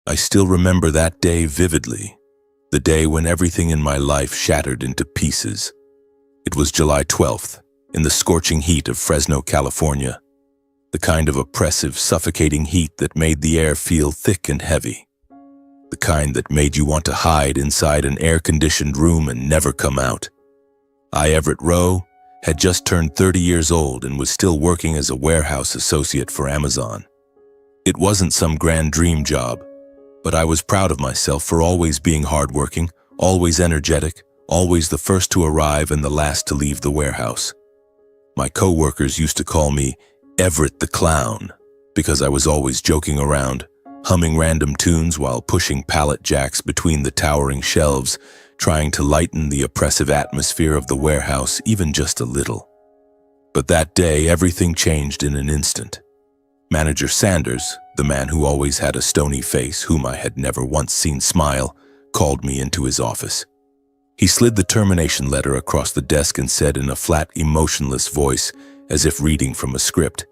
I still remember that day vividly, the day when everything in my life shattered into pieces. It was July 12th, in the scorching heat of Fresno, California, the kind of oppressive, suffocating heat that made the air feel thick and heavy, the kind that made you want to hide inside an air-conditioned room and never come out. I, Everett Rowe, had just turned 30 years old and was still working as a warehouse associate for Amazon. It wasn't some grand dream job, but I was proud of myself for always being hardworking, always energetic, always the first to arrive and the last to leave the warehouse. My co-workers used to call me Everett the Clown because I was always joking around, humming random tunes while pushing pallet jacks between the towering shelves, trying to lighten the oppressive atmosphere of the warehouse even just a little. But that day, everything changed in an instant. Manager Sanders, the man who always had a stony face, whom I had never once seen smile, called me into his office. He slid the termination letter across the desk and said in a flat, emotionless voice, as if reading from a script,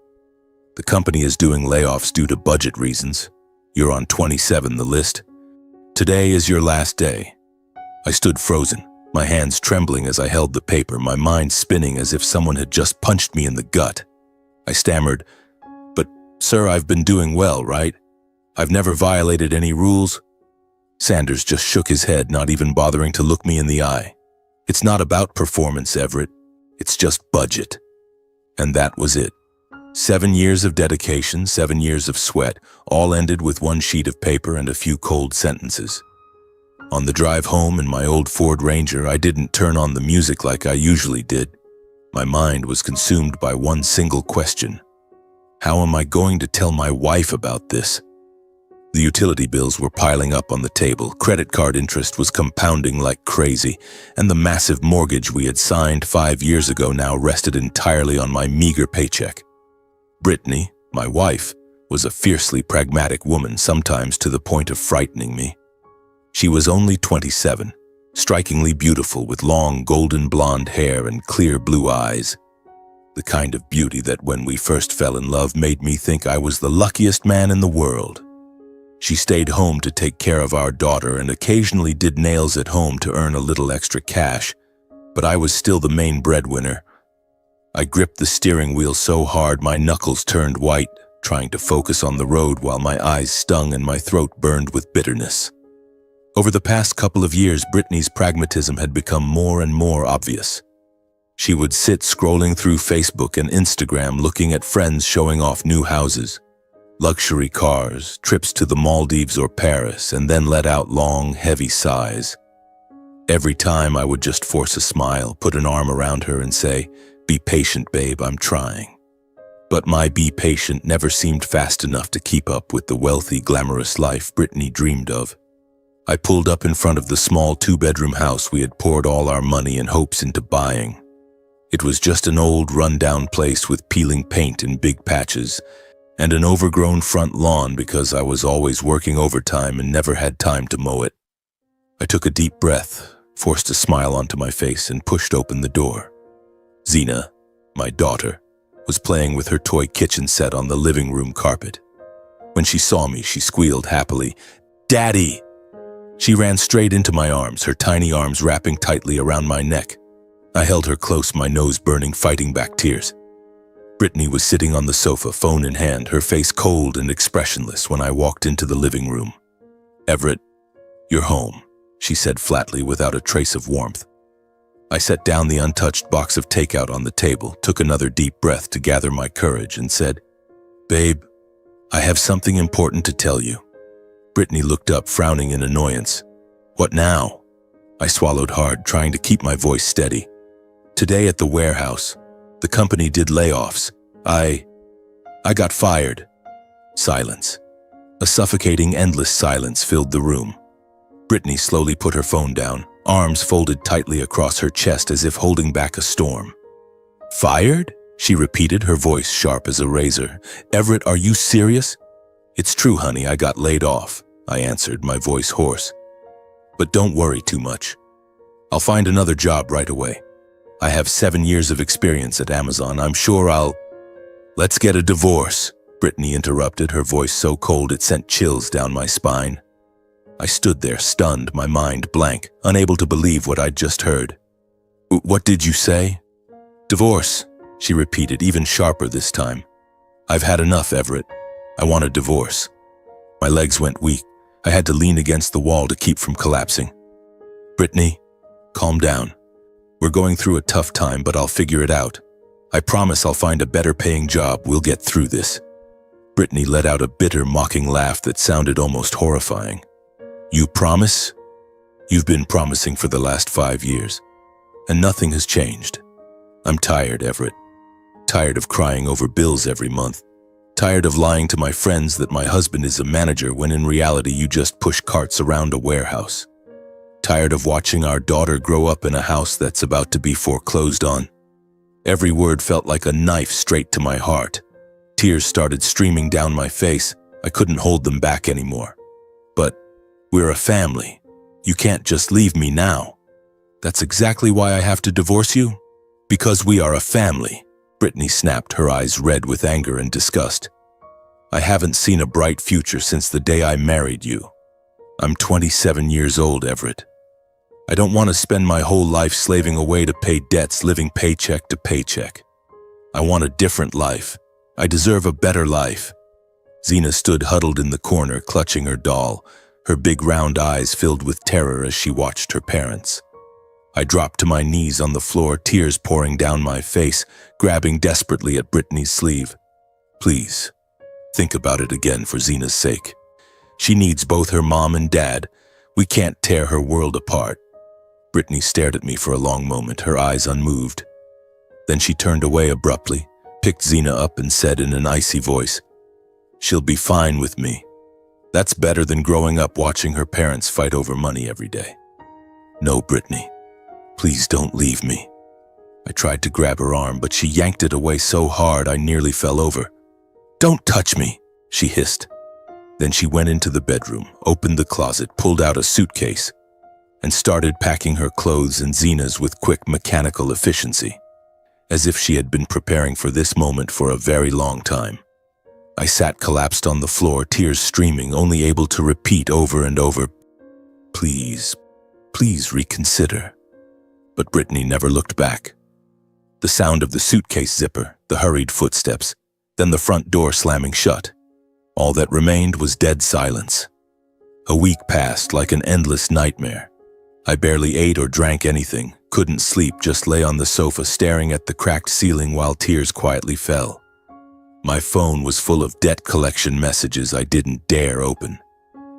"The company is doing layoffs due to budget reasons. You're on 27 the list. Today is your last day." I stood frozen, my hands trembling as I held the paper, my mind spinning as if someone had just punched me in the gut. I stammered, "But, sir, I've been doing well, right? I've never violated any rules." Sanders just shook his head, not even bothering to look me in the eye. "It's not about performance, Everett. It's just budget." And that was it. 7 years of dedication, 7 years of sweat, all ended with one sheet of paper and a few cold sentences. On the drive home in my old Ford Ranger, I didn't turn on the music like I usually did. My mind was consumed by one single question. How am I going to tell my wife about this? The utility bills were piling up on the table, credit card interest was compounding like crazy, and the massive mortgage we had signed 5 years ago now rested entirely on my meager paycheck. Brittany, my wife, was a fiercely pragmatic woman, sometimes to the point of frightening me. She was only 27, strikingly beautiful with long golden blonde hair and clear blue eyes. The kind of beauty that when we first fell in love made me think I was the luckiest man in the world. She stayed home to take care of our daughter and occasionally did nails at home to earn a little extra cash, but I was still the main breadwinner. I gripped the steering wheel so hard my knuckles turned white, trying to focus on the road while my eyes stung and my throat burned with bitterness. Over the past couple of years, Brittany's pragmatism had become more and more obvious. She would sit scrolling through Facebook and Instagram looking at friends showing off new houses, luxury cars, trips to the Maldives or Paris, and then let out long, heavy sighs. Every time I would just force a smile, put an arm around her and say, "Be patient, babe, I'm trying." But my be patient never seemed fast enough to keep up with the wealthy, glamorous life Brittany dreamed of. I pulled up in front of the small 2-bedroom house we had poured all our money and hopes into buying. It was just an old, run-down place with peeling paint in big patches and an overgrown front lawn because I was always working overtime and never had time to mow it. I took a deep breath, forced a smile onto my face, and pushed open the door. Zena, my daughter, was playing with her toy kitchen set on the living room carpet. When she saw me, she squealed happily, "Daddy!" She ran straight into my arms, her tiny arms wrapping tightly around my neck. I held her close, my nose burning, fighting back tears. Brittany was sitting on the sofa, phone in hand, her face cold and expressionless when I walked into the living room. "Everett, you're home," she said flatly without a trace of warmth. I set down the untouched box of takeout on the table, took another deep breath to gather my courage, and said, "Babe, I have something important to tell you." Brittany looked up, frowning in annoyance. "What now?" I swallowed hard, trying to keep my voice steady. "Today at the warehouse, the company did layoffs. I got fired." Silence. A suffocating, endless silence filled the room. Brittany slowly put her phone down, arms folded tightly across her chest as if holding back a storm. "Fired?" she repeated, her voice sharp as a razor. "Everett, are you serious?" "It's true, honey, I got laid off," I answered, my voice hoarse. "But don't worry too much. I'll find another job right away. I have 7 years of experience at Amazon. I'm sure I'll—" "Let's get a divorce," Brittany interrupted, her voice so cold it sent chills down my spine. I stood there, stunned, my mind blank, unable to believe what I'd just heard. What did you say? Divorce, she repeated, even sharper this time. I've had enough, Everett. I want a divorce. My legs went weak. I had to lean against the wall to keep from collapsing. Brittany, calm down. We're going through a tough time, but I'll figure it out. I promise I'll find a better paying job. We'll get through this. Brittany let out a bitter, mocking laugh that sounded almost horrifying. You promise? You've been promising for the last 5 years, and nothing has changed. I'm tired, Everett. Tired of crying over bills every month. Tired of lying to my friends that my husband is a manager when in reality you just push carts around a warehouse. Tired of watching our daughter grow up in a house that's about to be foreclosed on. Every word felt like a knife straight to my heart. Tears started streaming down my face. I couldn't hold them back anymore. But we're a family. You can't just leave me now. That's exactly why I have to divorce you? Because we are a family. Brittany snapped, her eyes red with anger and disgust. I haven't seen a bright future since the day I married you. I'm 27 years old, Everett. I don't want to spend my whole life slaving away to pay debts, living paycheck to paycheck. I want a different life. I deserve a better life. Zena stood huddled in the corner, clutching her doll, her big round eyes filled with terror as she watched her parents. I dropped to my knees on the floor, tears pouring down my face, grabbing desperately at Brittany's sleeve. Please, think about it again for Zena's sake. She needs both her mom and dad. We can't tear her world apart. Brittany stared at me for a long moment, her eyes unmoved. Then she turned away abruptly, picked Zena up and said in an icy voice, "She'll be fine with me. That's better than growing up watching her parents fight over money every day. No, Brittany. Please don't leave me." I tried to grab her arm, but she yanked it away so hard I nearly fell over. "Don't touch me," she hissed. Then she went into the bedroom, opened the closet, pulled out a suitcase, and started packing her clothes and Zena's with quick mechanical efficiency, as if she had been preparing for this moment for a very long time. I sat collapsed on the floor, tears streaming, only able to repeat over and over, "Please, please reconsider." But Brittany never looked back. The sound of the suitcase zipper, the hurried footsteps, then the front door slamming shut. All that remained was dead silence. A week passed like an endless nightmare. I barely ate or drank anything, couldn't sleep, just lay on the sofa staring at the cracked ceiling while tears quietly fell. My phone was full of debt collection messages I didn't dare open.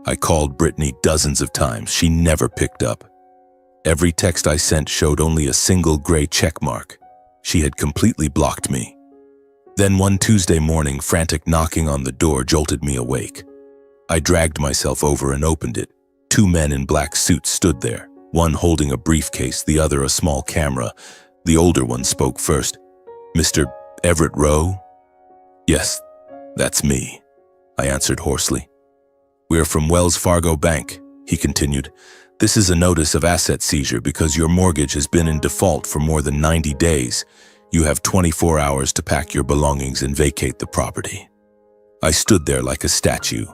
I called Brittany dozens of times. She never picked up. Every text I sent showed only a single gray check mark. She had completely blocked me. Then one Tuesday morning, frantic knocking on the door jolted me awake. I dragged myself over and opened it. 2 men in black suits stood there, one holding a briefcase, the other a small camera. The older one spoke first. "Mr. Everett Rowe?" "Yes, that's me," I answered hoarsely. "We're from Wells Fargo Bank," he continued. "This is a notice of asset seizure because your mortgage has been in default for more than 90 days. You have 24 hours to pack your belongings and vacate the property." I stood there like a statue,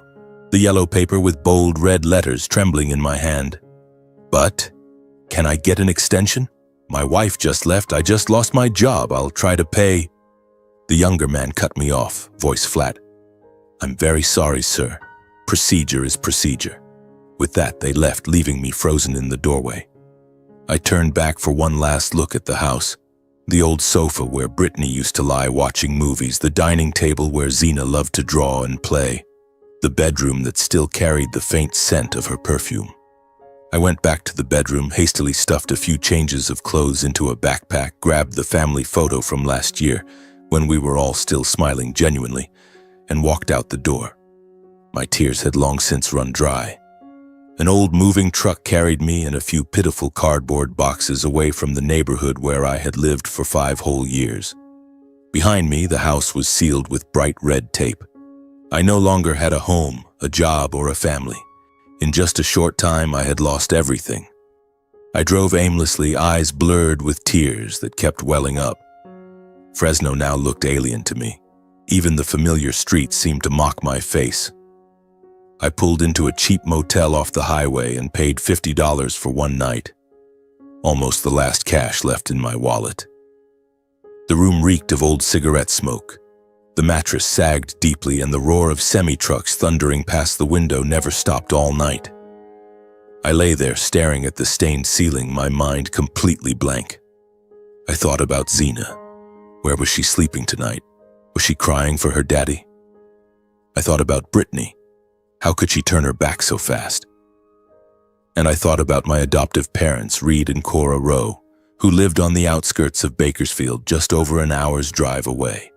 the yellow paper with bold red letters trembling in my hand. "But, can I get an extension? My wife just left. I just lost my job. I'll try to pay." The younger man cut me off, voice flat. "I'm very sorry, sir. Procedure is procedure." With that, they left, leaving me frozen in the doorway. I turned back for one last look at the house. The old sofa where Brittany used to lie watching movies, the dining table where Zena loved to draw and play, the bedroom that still carried the faint scent of her perfume. I went back to the bedroom, hastily stuffed a few changes of clothes into a backpack, grabbed the family photo from last year when we were all still smiling genuinely, and walked out the door. My tears had long since run dry. An old moving truck carried me and a few pitiful cardboard boxes away from the neighborhood where I had lived for 5 whole years. Behind me, the house was sealed with bright red tape. I no longer had a home, a job, or a family. In just a short time, I had lost everything. I drove aimlessly, eyes blurred with tears that kept welling up. Fresno now looked alien to me. Even the familiar streets seemed to mock my face. I pulled into a cheap motel off the highway and paid $50 for one night. Almost the last cash left in my wallet. The room reeked of old cigarette smoke. The mattress sagged deeply and the roar of semi-trucks thundering past the window never stopped all night. I lay there staring at the stained ceiling, my mind completely blank. I thought about Zena. Where was she sleeping tonight? Was she crying for her daddy? I thought about Brittany. How could she turn her back so fast? And I thought about my adoptive parents, Reed and Cora Rowe, who lived on the outskirts of Bakersfield, just over an hour's drive away.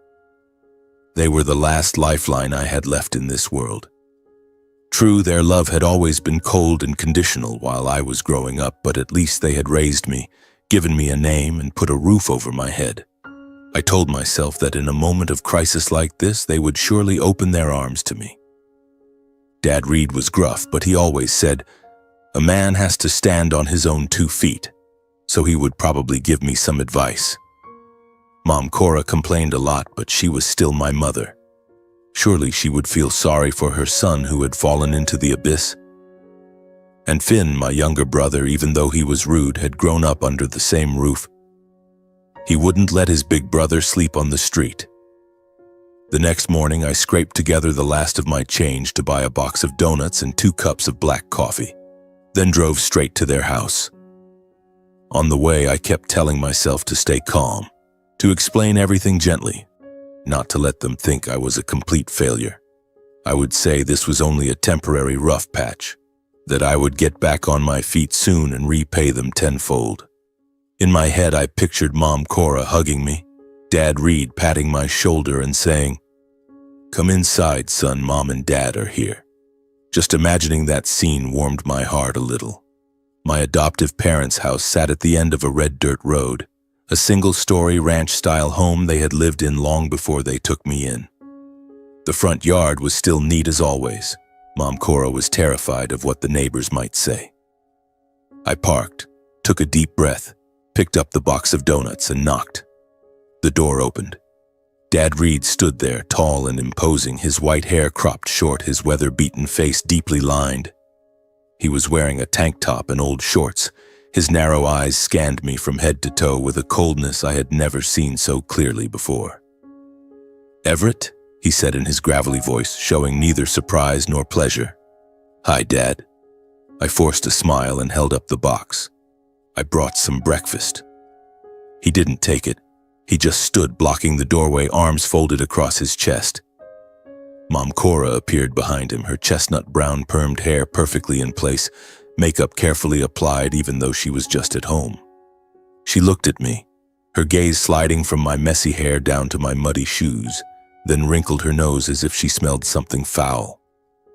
They were the last lifeline I had left in this world. True, their love had always been cold and conditional while I was growing up, but at least they had raised me, given me a name, and put a roof over my head. I told myself that in a moment of crisis like this, they would surely open their arms to me. Dad Reed was gruff, but he always said, "A man has to stand on his own 2 feet," so he would probably give me some advice. Mom Cora complained a lot, but she was still my mother. Surely she would feel sorry for her son who had fallen into the abyss. And Finn, my younger brother, even though he was rude, had grown up under the same roof. He wouldn't let his big brother sleep on the street. The next morning, I scraped together the last of my change to buy a box of donuts and 2 cups of black coffee, then drove straight to their house. On the way, I kept telling myself to stay calm, to explain everything gently, not to let them think I was a complete failure. I would say this was only a temporary rough patch, that I would get back on my feet soon and repay them tenfold. In my head, I pictured Mom Cora hugging me, Dad Reed patting my shoulder and saying, "Come inside, son, Mom and Dad are here." Just imagining that scene warmed my heart a little. My adoptive parents' house sat at the end of a red dirt road, a single-story ranch-style home they had lived in long before they took me in. The front yard was still neat as always. Mom Cora was terrified of what the neighbors might say. I parked, took a deep breath, picked up the box of donuts and knocked. The door opened. Dad Reed stood there, tall and imposing, his white hair cropped short, his weather-beaten face deeply lined. He was wearing a tank top and old shorts. His narrow eyes scanned me from head to toe with a coldness I had never seen so clearly before. "Everett?" he said in his gravelly voice, showing neither surprise nor pleasure. "Hi, Dad." I forced a smile and held up the box. "I brought some breakfast." He didn't take it. He just stood blocking the doorway, arms folded across his chest. Mom Cora appeared behind him, her chestnut brown permed hair perfectly in place, makeup carefully applied even though she was just at home. She looked at me, her gaze sliding from my messy hair down to my muddy shoes, then wrinkled her nose as if she smelled something foul.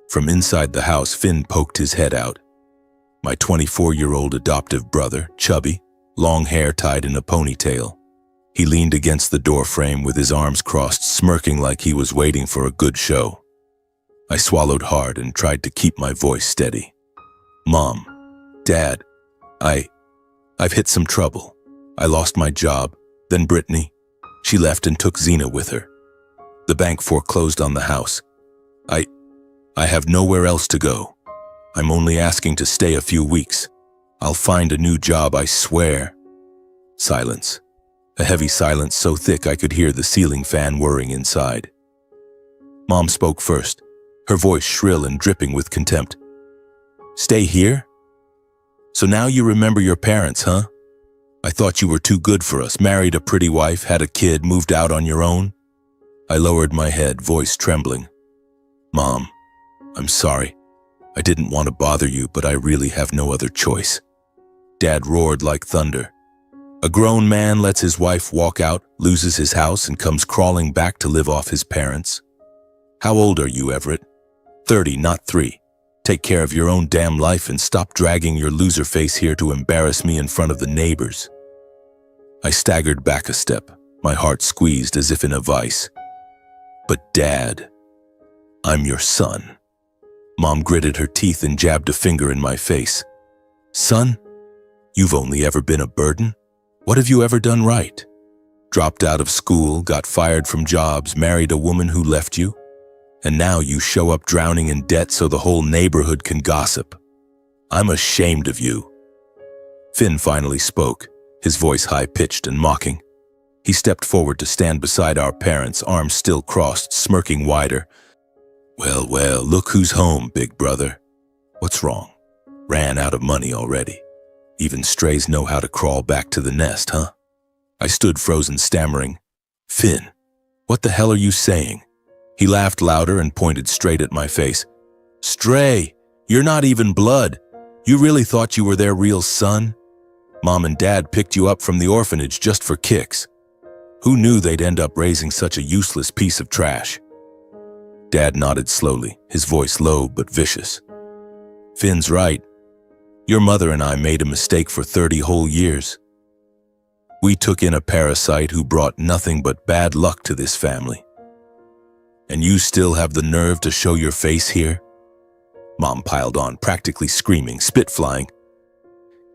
From inside the house, Finn poked his head out. My 24-year-old adoptive brother, chubby, long hair tied in a ponytail. He leaned against the doorframe with his arms crossed, smirking like he was waiting for a good show. I swallowed hard and tried to keep my voice steady. "Mom, Dad, I've hit some trouble. I lost my job, then Brittany. She left and took Zena with her. The bank foreclosed on the house. I have nowhere else to go. I'm only asking to stay a few weeks. I'll find a new job, I swear." Silence. A heavy silence so thick I could hear the ceiling fan whirring inside. Mom spoke first, her voice shrill and dripping with contempt. "Stay here? So now you remember your parents, huh? I thought you were too good for us, married a pretty wife, had a kid, moved out on your own." I lowered my head, voice trembling. "Mom, I'm sorry. I didn't want to bother you, but I really have no other choice." Dad roared like thunder. A grown man lets his wife walk out, loses his house, and comes crawling back to live off his parents. "How old are you, Everett?" 30, not 3. Take care of your own damn life and stop dragging your loser face here to embarrass me in front of the neighbors." I staggered back a step, my heart squeezed as if in a vice. "But Dad, I'm your son." Mom gritted her teeth and jabbed a finger in my face. "Son? You've only ever been a burden? What have you ever done right? Dropped out of school, got fired from jobs, married a woman who left you? And now you show up drowning in debt so the whole neighborhood can gossip. I'm ashamed of you." Finn finally spoke, his voice high-pitched and mocking. He stepped forward to stand beside our parents, arms still crossed, smirking wider. Well, look who's home, big brother. What's wrong? Ran out of money already. Even strays know how to crawl back to the nest, huh?" I stood frozen, stammering, "Finn, what the hell are you saying?" He laughed louder and pointed straight at my face. "Stray, you're not even blood. You really thought you were their real son? Mom and Dad picked you up from the orphanage just for kicks. Who knew they'd end up raising such a useless piece of trash?" Dad nodded slowly, his voice low but vicious. "Finn's right. Your mother and I made a mistake for 30 whole years. We took in a parasite who brought nothing but bad luck to this family. And you still have the nerve to show your face here?" Mom piled on, practically screaming, spit flying.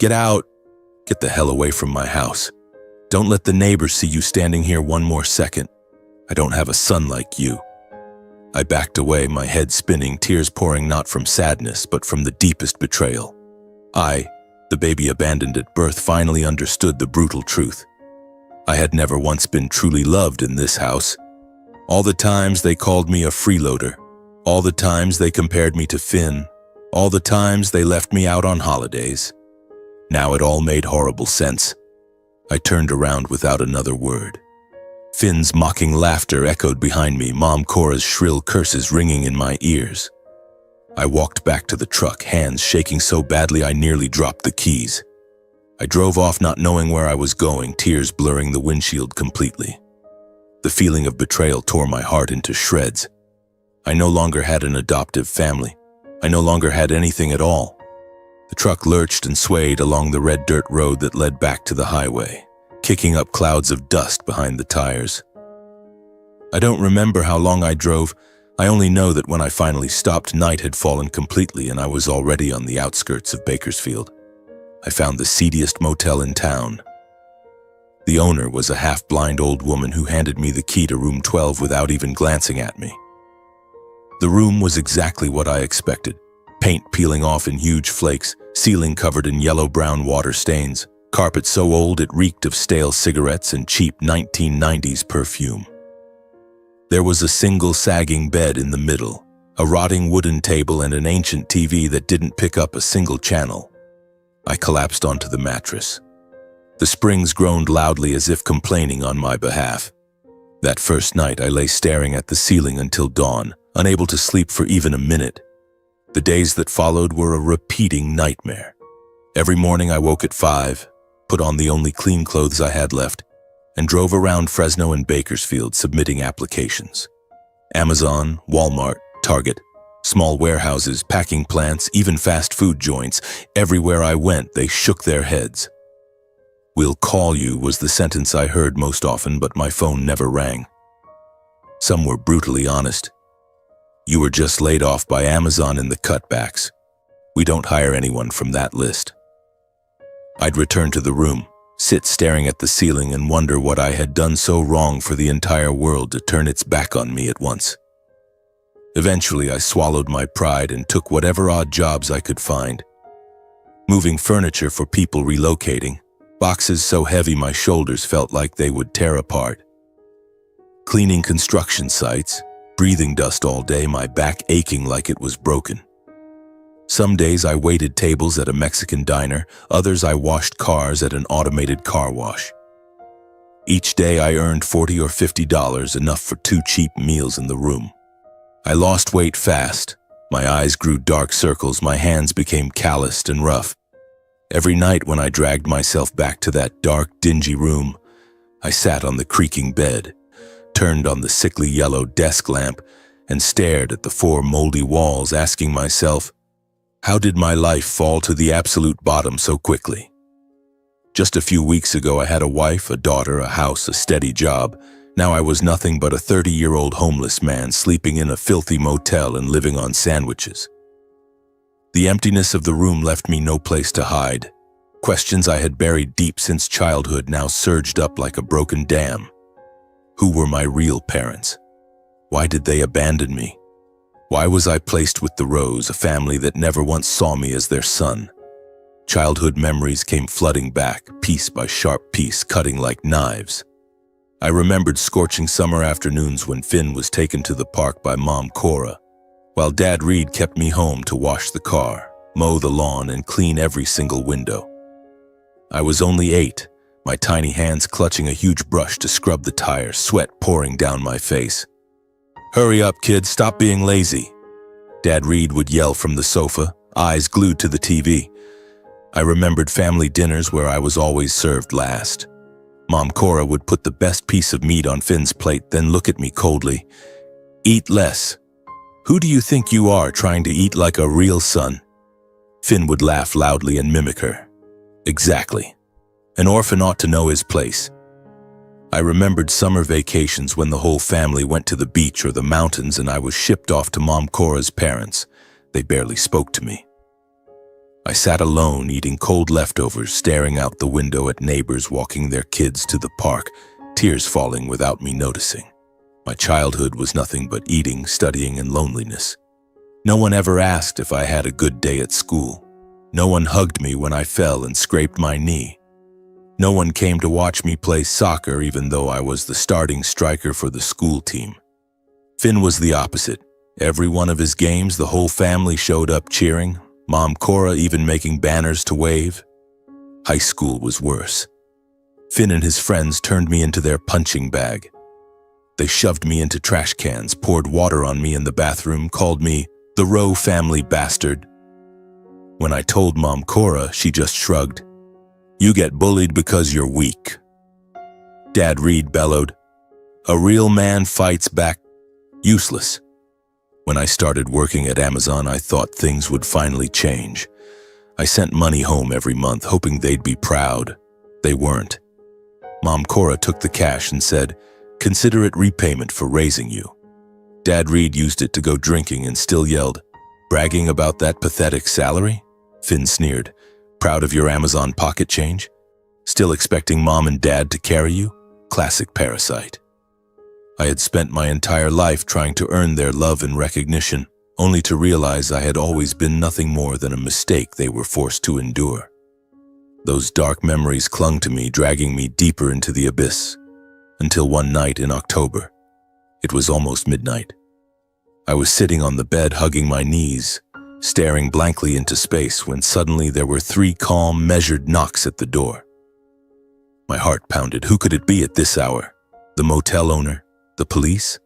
"Get out! Get the hell away from my house. Don't let the neighbors see you standing here one more second. I don't have a son like you." I backed away, my head spinning, tears pouring not from sadness, but from the deepest betrayal. I, the baby abandoned at birth, finally understood the brutal truth. I had never once been truly loved in this house. All the times they called me a freeloader, all the times they compared me to Finn, all the times they left me out on holidays. Now it all made horrible sense. I turned around without another word. Finn's mocking laughter echoed behind me, Mom Cora's shrill curses ringing in my ears. I walked back to the truck, hands shaking so badly I nearly dropped the keys. I drove off not knowing where I was going, tears blurring the windshield completely. The feeling of betrayal tore my heart into shreds. I no longer had an adoptive family. I no longer had anything at all. The truck lurched and swayed along the red dirt road that led back to the highway, kicking up clouds of dust behind the tires. I don't remember how long I drove. I only know that when I finally stopped, night had fallen completely and I was already on the outskirts of Bakersfield. I found the seediest motel in town. The owner was a half-blind old woman who handed me the key to room 12 without even glancing at me. The room was exactly what I expected. Paint peeling off in huge flakes, ceiling covered in yellow-brown water stains, carpet so old it reeked of stale cigarettes and cheap 1990s perfume. There was a single sagging bed in the middle, a rotting wooden table and an ancient TV that didn't pick up a single channel. I collapsed onto the mattress. The springs groaned loudly as if complaining on my behalf. That first night I lay staring at the ceiling until dawn, unable to sleep for even a minute. The days that followed were a repeating nightmare. Every morning I woke at 5, put on the only clean clothes I had left, and drove around Fresno and Bakersfield submitting applications. Amazon, Walmart, Target, small warehouses, packing plants, even fast food joints. Everywhere I went, they shook their heads. "We'll call you" was the sentence I heard most often, but my phone never rang. Some were brutally honest. "You were just laid off by Amazon in the cutbacks. We don't hire anyone from that list." I'd return to the room, sit staring at the ceiling and wonder what I had done so wrong for the entire world to turn its back on me at once. Eventually, I swallowed my pride and took whatever odd jobs I could find. Moving furniture for people relocating, boxes so heavy my shoulders felt like they would tear apart. Cleaning construction sites, breathing dust all day, my back aching like it was broken. Some days I waited tables at a Mexican diner, others I washed cars at an automated car wash. Each day I earned $40 or $50, enough for 2 cheap meals in the room. I lost weight fast. My eyes grew dark circles, my hands became calloused and rough. Every night when I dragged myself back to that dark, dingy room, I sat on the creaking bed, turned on the sickly yellow desk lamp, and stared at the 4 moldy walls, asking myself, how did my life fall to the absolute bottom so quickly? Just a few weeks ago I had a wife, a daughter, a house, a steady job. Now I was nothing but a 30-year-old homeless man sleeping in a filthy motel and living on sandwiches. The emptiness of the room left me no place to hide. Questions I had buried deep since childhood now surged up like a broken dam. Who were my real parents? Why did they abandon me? Why was I placed with the Rose, a family that never once saw me as their son? Childhood memories came flooding back, piece by sharp piece, cutting like knives. I remembered scorching summer afternoons when Finn was taken to the park by Mom Cora, while Dad Reed kept me home to wash the car, mow the lawn, and clean every single window. I was only 8, my tiny hands clutching a huge brush to scrub the tires, sweat pouring down my face. "Hurry up, kid, stop being lazy," Dad Reed would yell from the sofa, eyes glued to the TV. I remembered family dinners where I was always served last. Mom Cora would put the best piece of meat on Finn's plate, then look at me coldly. "Eat less. Who do you think you are, trying to eat like a real son?" Finn would laugh loudly and mimic her. "Exactly. An orphan ought to know his place." I remembered summer vacations when the whole family went to the beach or the mountains and I was shipped off to Mom Cora's parents. They barely spoke to me. I sat alone, eating cold leftovers, staring out the window at neighbors walking their kids to the park, tears falling without me noticing. My childhood was nothing but eating, studying, and loneliness. No one ever asked if I had a good day at school. No one hugged me when I fell and scraped my knee. No one came to watch me play soccer even though I was the starting striker for the school team. Finn was the opposite. Every one of his games, the whole family showed up cheering, Mom Cora even making banners to wave. High school was worse. Finn and his friends turned me into their punching bag. They shoved me into trash cans, poured water on me in the bathroom, called me the Rowe family bastard. When I told Mom Cora, she just shrugged. "You get bullied because you're weak." Dad Reed bellowed, "A real man fights back." Useless. When I started working at Amazon, I thought things would finally change. I sent money home every month, hoping they'd be proud. They weren't. Mom Cora took the cash and said, "Consider it repayment for raising you." Dad Reed used it to go drinking and still yelled, "Bragging about that pathetic salary?" Finn sneered, "Proud of your Amazon pocket change? Still expecting Mom and Dad to carry you? Classic parasite." I had spent my entire life trying to earn their love and recognition, only to realize I had always been nothing more than a mistake they were forced to endure. Those dark memories clung to me, dragging me deeper into the abyss, until one night in October. It was almost midnight. I was sitting on the bed, hugging my knees, staring blankly into space, when suddenly there were 3 calm, measured knocks at the door. My heart pounded. Who could it be at this hour? The motel owner? The police?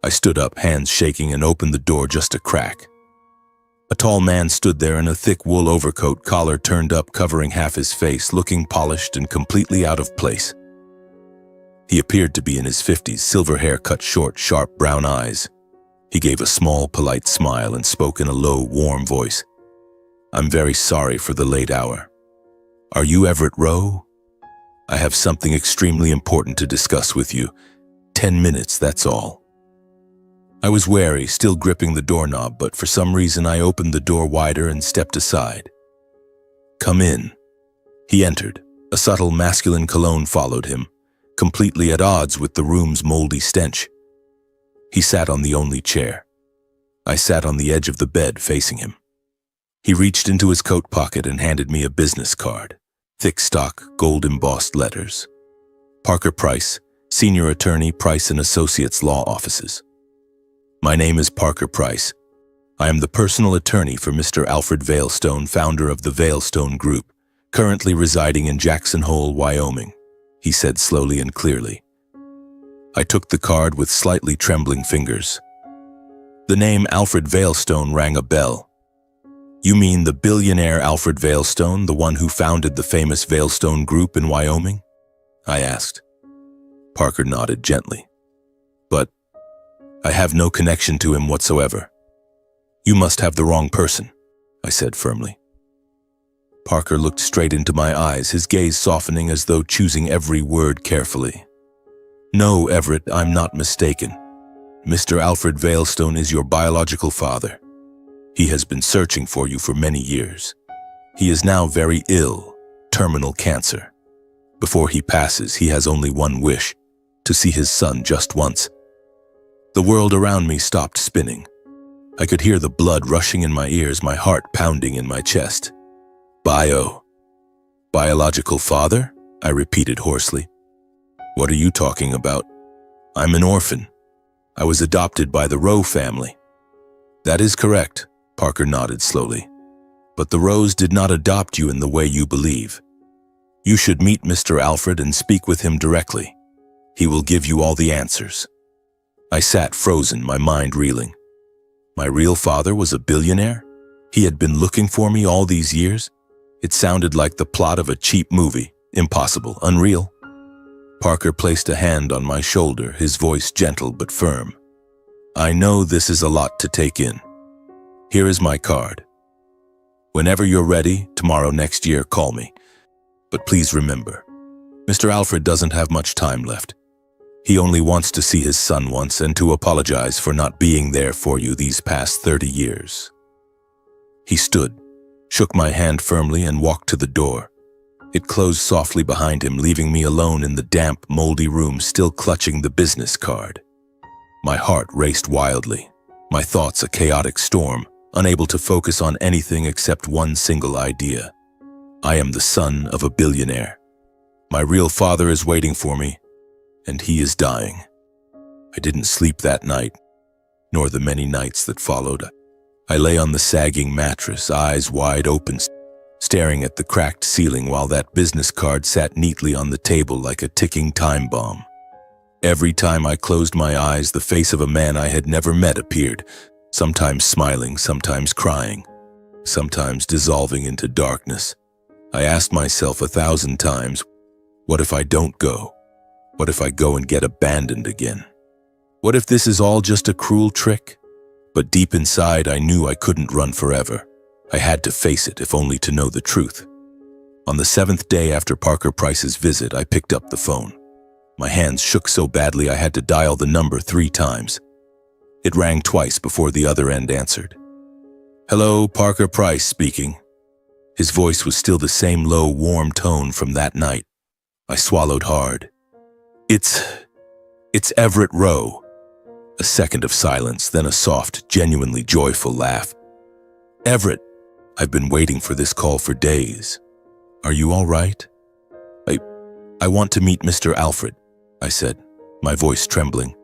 I stood up, hands shaking, and opened the door just a crack. A tall man stood there in a thick wool overcoat, collar turned up, covering half his face, looking polished and completely out of place. He appeared to be in his 50s, silver hair cut short, sharp brown eyes. He gave a small, polite smile and spoke in a low, warm voice. "I'm very sorry for the late hour. Are you Everett Rowe? I have something extremely important to discuss with you. 10 minutes, that's all." I was wary, still gripping the doorknob, but for some reason I opened the door wider and stepped aside. "Come in." He entered. A subtle masculine cologne followed him, completely at odds with the room's moldy stench. He sat on the only chair. I sat on the edge of the bed facing him. He reached into his coat pocket and handed me a business card. Thick stock, gold-embossed letters. Parker Price, Senior Attorney, Price & Associates Law Offices. "My name is Parker Price. I am the personal attorney for Mr. Alfred Veilstone, founder of the Veilstone Group, currently residing in Jackson Hole, Wyoming," he said slowly and clearly. I took the card with slightly trembling fingers. The name Alfred Veilstone rang a bell. "You mean the billionaire Alfred Veilstone, the one who founded the famous Veilstone Group in Wyoming?" I asked. Parker nodded gently. "But I have no connection to him whatsoever." "You must have the wrong person," I said firmly. Parker looked straight into my eyes, his gaze softening as though choosing every word carefully. "No, Everett, I'm not mistaken. Mr. Alfred Veilstone is your biological father. He has been searching for you for many years. He is now very ill, terminal cancer. Before he passes, he has only one wish, to see his son just once." The world around me stopped spinning. I could hear the blood rushing in my ears, my heart pounding in my chest. Biological father? I repeated hoarsely. What are you talking about? I'm an orphan. I was adopted by the Rowe family. That is correct, Parker nodded slowly. But the Rowes did not adopt you in the way you believe. You should meet Mr. Alfred and speak with him directly. He will give you all the answers. I sat frozen, my mind reeling. My real father was a billionaire? He had been looking for me all these years? It sounded like the plot of a cheap movie. Impossible, unreal. Parker placed a hand on my shoulder, his voice gentle but firm. I know this is a lot to take in. Here is my card. Whenever you're ready, tomorrow next year, call me. But please remember, Mr. Alfred doesn't have much time left. He only wants to see his son once and to apologize for not being there for you these past 30 years. He stood, shook my hand firmly and walked to the door. It closed softly behind him, leaving me alone in the damp, moldy room, still clutching the business card. My heart raced wildly, my thoughts a chaotic storm, unable to focus on anything except one single idea. I am the son of a billionaire. My real father is waiting for me, and he is dying. I didn't sleep that night, nor the many nights that followed. I lay on the sagging mattress, eyes wide open, staring at the cracked ceiling while that business card sat neatly on the table like a ticking time bomb. Every time I closed my eyes, the face of a man I had never met appeared, sometimes smiling, sometimes crying, sometimes dissolving into darkness. I asked myself 1,000 times, what if I don't go? What if I go and get abandoned again? What if this is all just a cruel trick? But deep inside, I knew I couldn't run forever. I had to face it, if only to know the truth. On the 7th day after Parker Price's visit, I picked up the phone. My hands shook so badly I had to dial the number 3 times. It rang twice before the other end answered. Hello, Parker Price speaking. His voice was still the same low, warm tone from that night. I swallowed hard. It's Everett Rowe. A second of silence, then a soft, genuinely joyful laugh. Everett, I've been waiting for this call for days. Are you all right? I want to meet Mr. Alfred, I said, my voice trembling.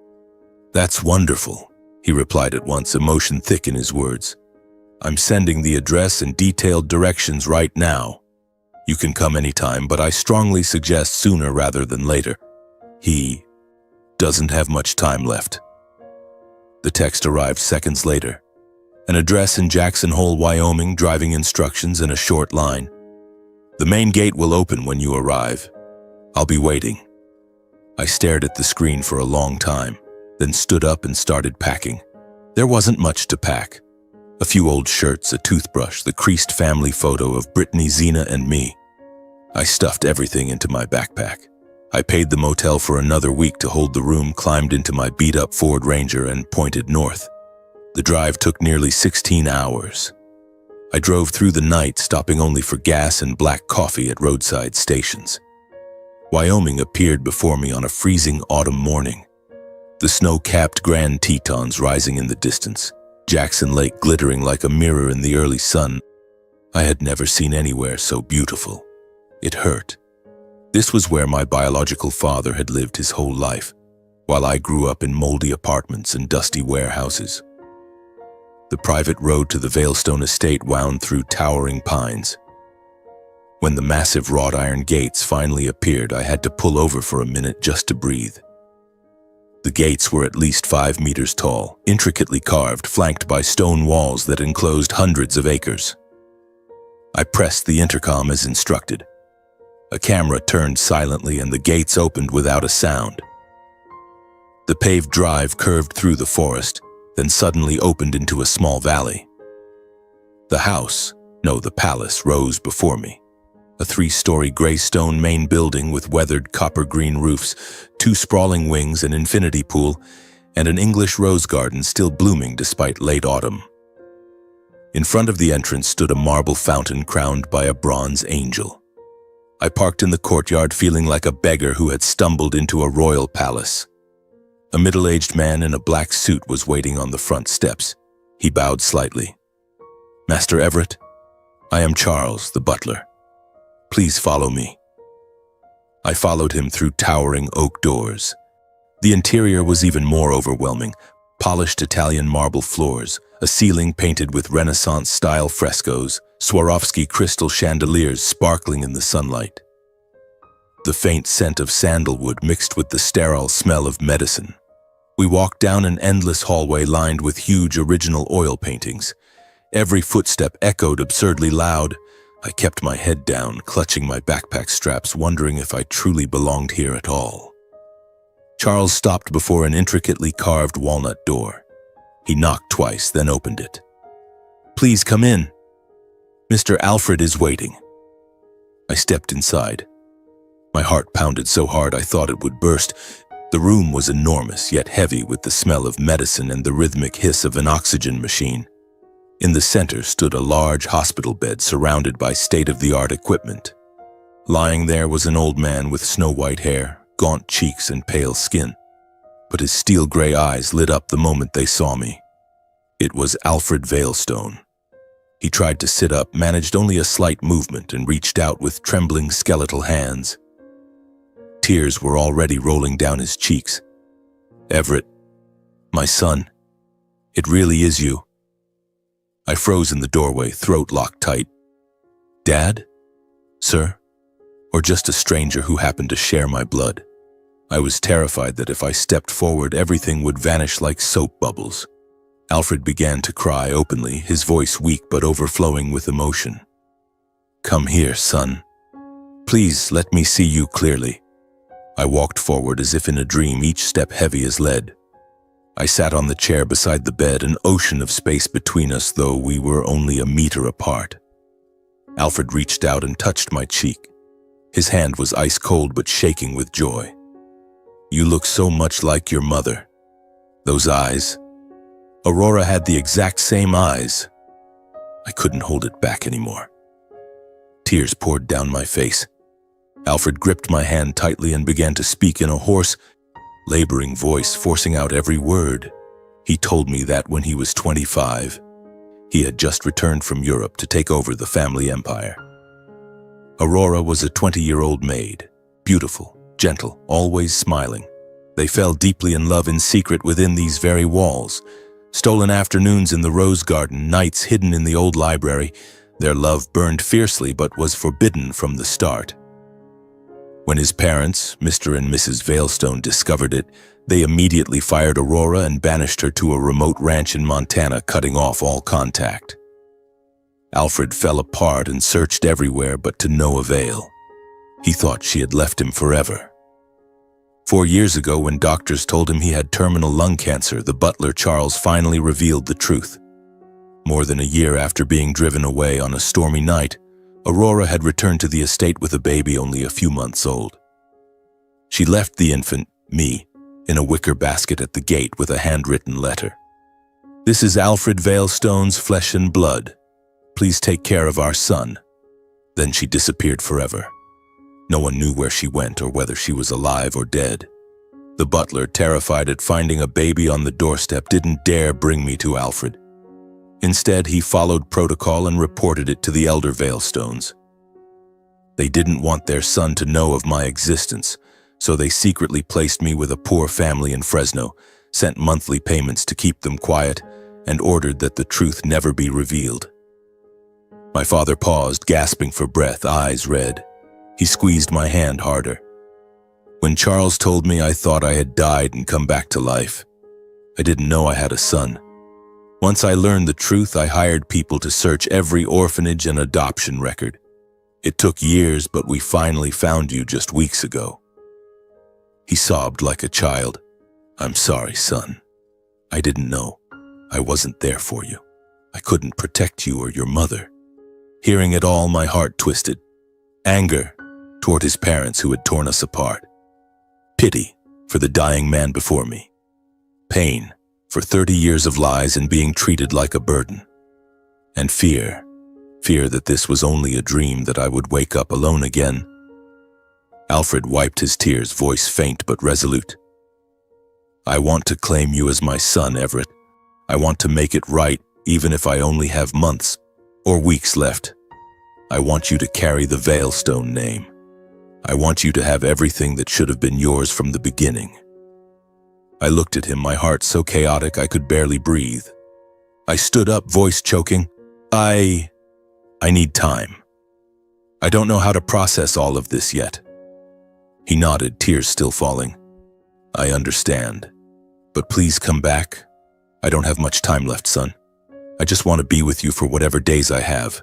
That's wonderful, he replied at once, emotion thick in his words. I'm sending the address and detailed directions right now. You can come anytime, but I strongly suggest sooner rather than later. He doesn't have much time left. The text arrived seconds later. An address in Jackson Hole, Wyoming, driving instructions and a short line. The main gate will open when you arrive. I'll be waiting. I stared at the screen for a long time, then stood up and started packing. There wasn't much to pack. A few old shirts, a toothbrush, the creased family photo of Brittany, Zena, and me. I stuffed everything into my backpack. I paid the motel for another week to hold the room, climbed into my beat-up Ford Ranger, and pointed north. The drive took nearly 16 hours. I drove through the night, stopping only for gas and black coffee at roadside stations. Wyoming appeared before me on a freezing autumn morning. The snow-capped Grand Tetons rising in the distance, Jackson Lake glittering like a mirror in the early sun. I had never seen anywhere so beautiful. It hurt. This was where my biological father had lived his whole life, while I grew up in moldy apartments and dusty warehouses. The private road to the Veilstone estate wound through towering pines. When the massive wrought iron gates finally appeared, I had to pull over for a minute just to breathe. The gates were at least 5 meters tall, intricately carved, flanked by stone walls that enclosed hundreds of acres. I pressed the intercom as instructed. A camera turned silently and the gates opened without a sound. The paved drive curved through the forest, then suddenly opened into a small valley. The palace rose before me. A 3-story gray stone main building with weathered copper-green roofs, 2 sprawling wings, an infinity pool, and an English rose garden still blooming despite late autumn. In front of the entrance stood a marble fountain crowned by a bronze angel. I parked in the courtyard feeling like a beggar who had stumbled into a royal palace. A middle-aged man in a black suit was waiting on the front steps. He bowed slightly. "Master Everett, I am Charles, the butler. Please follow me." I followed him through towering oak doors. The interior was even more overwhelming. Polished Italian marble floors, a ceiling painted with Renaissance-style frescoes, Swarovski crystal chandeliers sparkling in the sunlight. The faint scent of sandalwood mixed with the sterile smell of medicine. We walked down an endless hallway lined with huge original oil paintings. Every footstep echoed absurdly loud. I kept my head down, clutching my backpack straps, wondering if I truly belonged here at all. Charles stopped before an intricately carved walnut door. He knocked twice, then opened it. "Please come in. Mr. Alfred is waiting." I stepped inside. My heart pounded so hard I thought it would burst. The room was enormous, yet heavy with the smell of medicine and the rhythmic hiss of an oxygen machine. In the center stood a large hospital bed surrounded by state-of-the-art equipment. Lying there was an old man with snow-white hair, gaunt cheeks and pale skin, but his steel-gray eyes lit up the moment they saw me. It was Alfred Veilstone. He tried to sit up, managed only a slight movement, and reached out with trembling skeletal hands. Tears were already rolling down his cheeks. "Everett, my son, it really is you." I froze in the doorway, throat locked tight. "Dad? Sir? Or just a stranger who happened to share my blood?" I was terrified that if I stepped forward, everything would vanish like soap bubbles. Alfred began to cry openly, his voice weak but overflowing with emotion. "Come here, son. Please let me see you clearly." I walked forward as if in a dream, each step heavy as lead. I sat on the chair beside the bed, an ocean of space between us, though we were only a meter apart. Alfred reached out and touched my cheek. His hand was ice cold but shaking with joy. "You look so much like your mother. Those eyes. Aurora had the exact same eyes." I couldn't hold it back anymore. Tears poured down my face. Alfred gripped my hand tightly and began to speak in a hoarse, laboring voice, forcing out every word. He told me that when he was 25, he had just returned from Europe to take over the family empire. Aurora was a 20-year-old maid, beautiful, gentle, always smiling. They fell deeply in love in secret within these very walls. Stolen afternoons in the rose garden, nights hidden in the old library. Their love burned fiercely but was forbidden from the start. When his parents, Mr. and Mrs. Veilstone, discovered it, they immediately fired Aurora and banished her to a remote ranch in Montana, cutting off all contact. Alfred fell apart and searched everywhere, but to no avail. He thought she had left him forever. 4 years ago, when doctors told him he had terminal lung cancer, the butler Charles finally revealed the truth. More than a year after being driven away on a stormy night, Aurora had returned to the estate with a baby only a few months old. She left the infant, me, in a wicker basket at the gate with a handwritten letter. "This is Alfred Veilstone's flesh and blood. Please take care of our son." Then she disappeared forever. No one knew where she went or whether she was alive or dead. The butler, terrified at finding a baby on the doorstep, didn't dare bring me to Alfred. Instead, he followed protocol and reported it to the elder Veilstones. They didn't want their son to know of my existence, so they secretly placed me with a poor family in Fresno, sent monthly payments to keep them quiet, and ordered that the truth never be revealed. My father paused, gasping for breath, eyes red. He squeezed my hand harder. When Charles told me, I thought I had died and come back to life. I didn't know I had a son. Once I learned the truth, I hired people to search every orphanage and adoption record. It took years, but we finally found you just weeks ago. He sobbed like a child. "I'm sorry, son. I didn't know. I wasn't there for you. I couldn't protect you or your mother." Hearing it all, my heart twisted. Anger toward his parents who had torn us apart. Pity for the dying man before me. Pain for 30 years of lies and being treated like a burden. And fear that this was only a dream, that I would wake up alone again. Alfred wiped his tears, voice faint but resolute. "I want to claim you as my son, Everett. I want to make it right, even if I only have months or weeks left. I want you to carry the Veilstone name. I want you to have everything that should have been yours from the beginning." I looked at him, my heart so chaotic I could barely breathe. I stood up, voice choking. I need time. I don't know how to process all of this yet." He nodded, tears still falling. "I understand. But please come back. I don't have much time left, son. I just want to be with you for whatever days I have."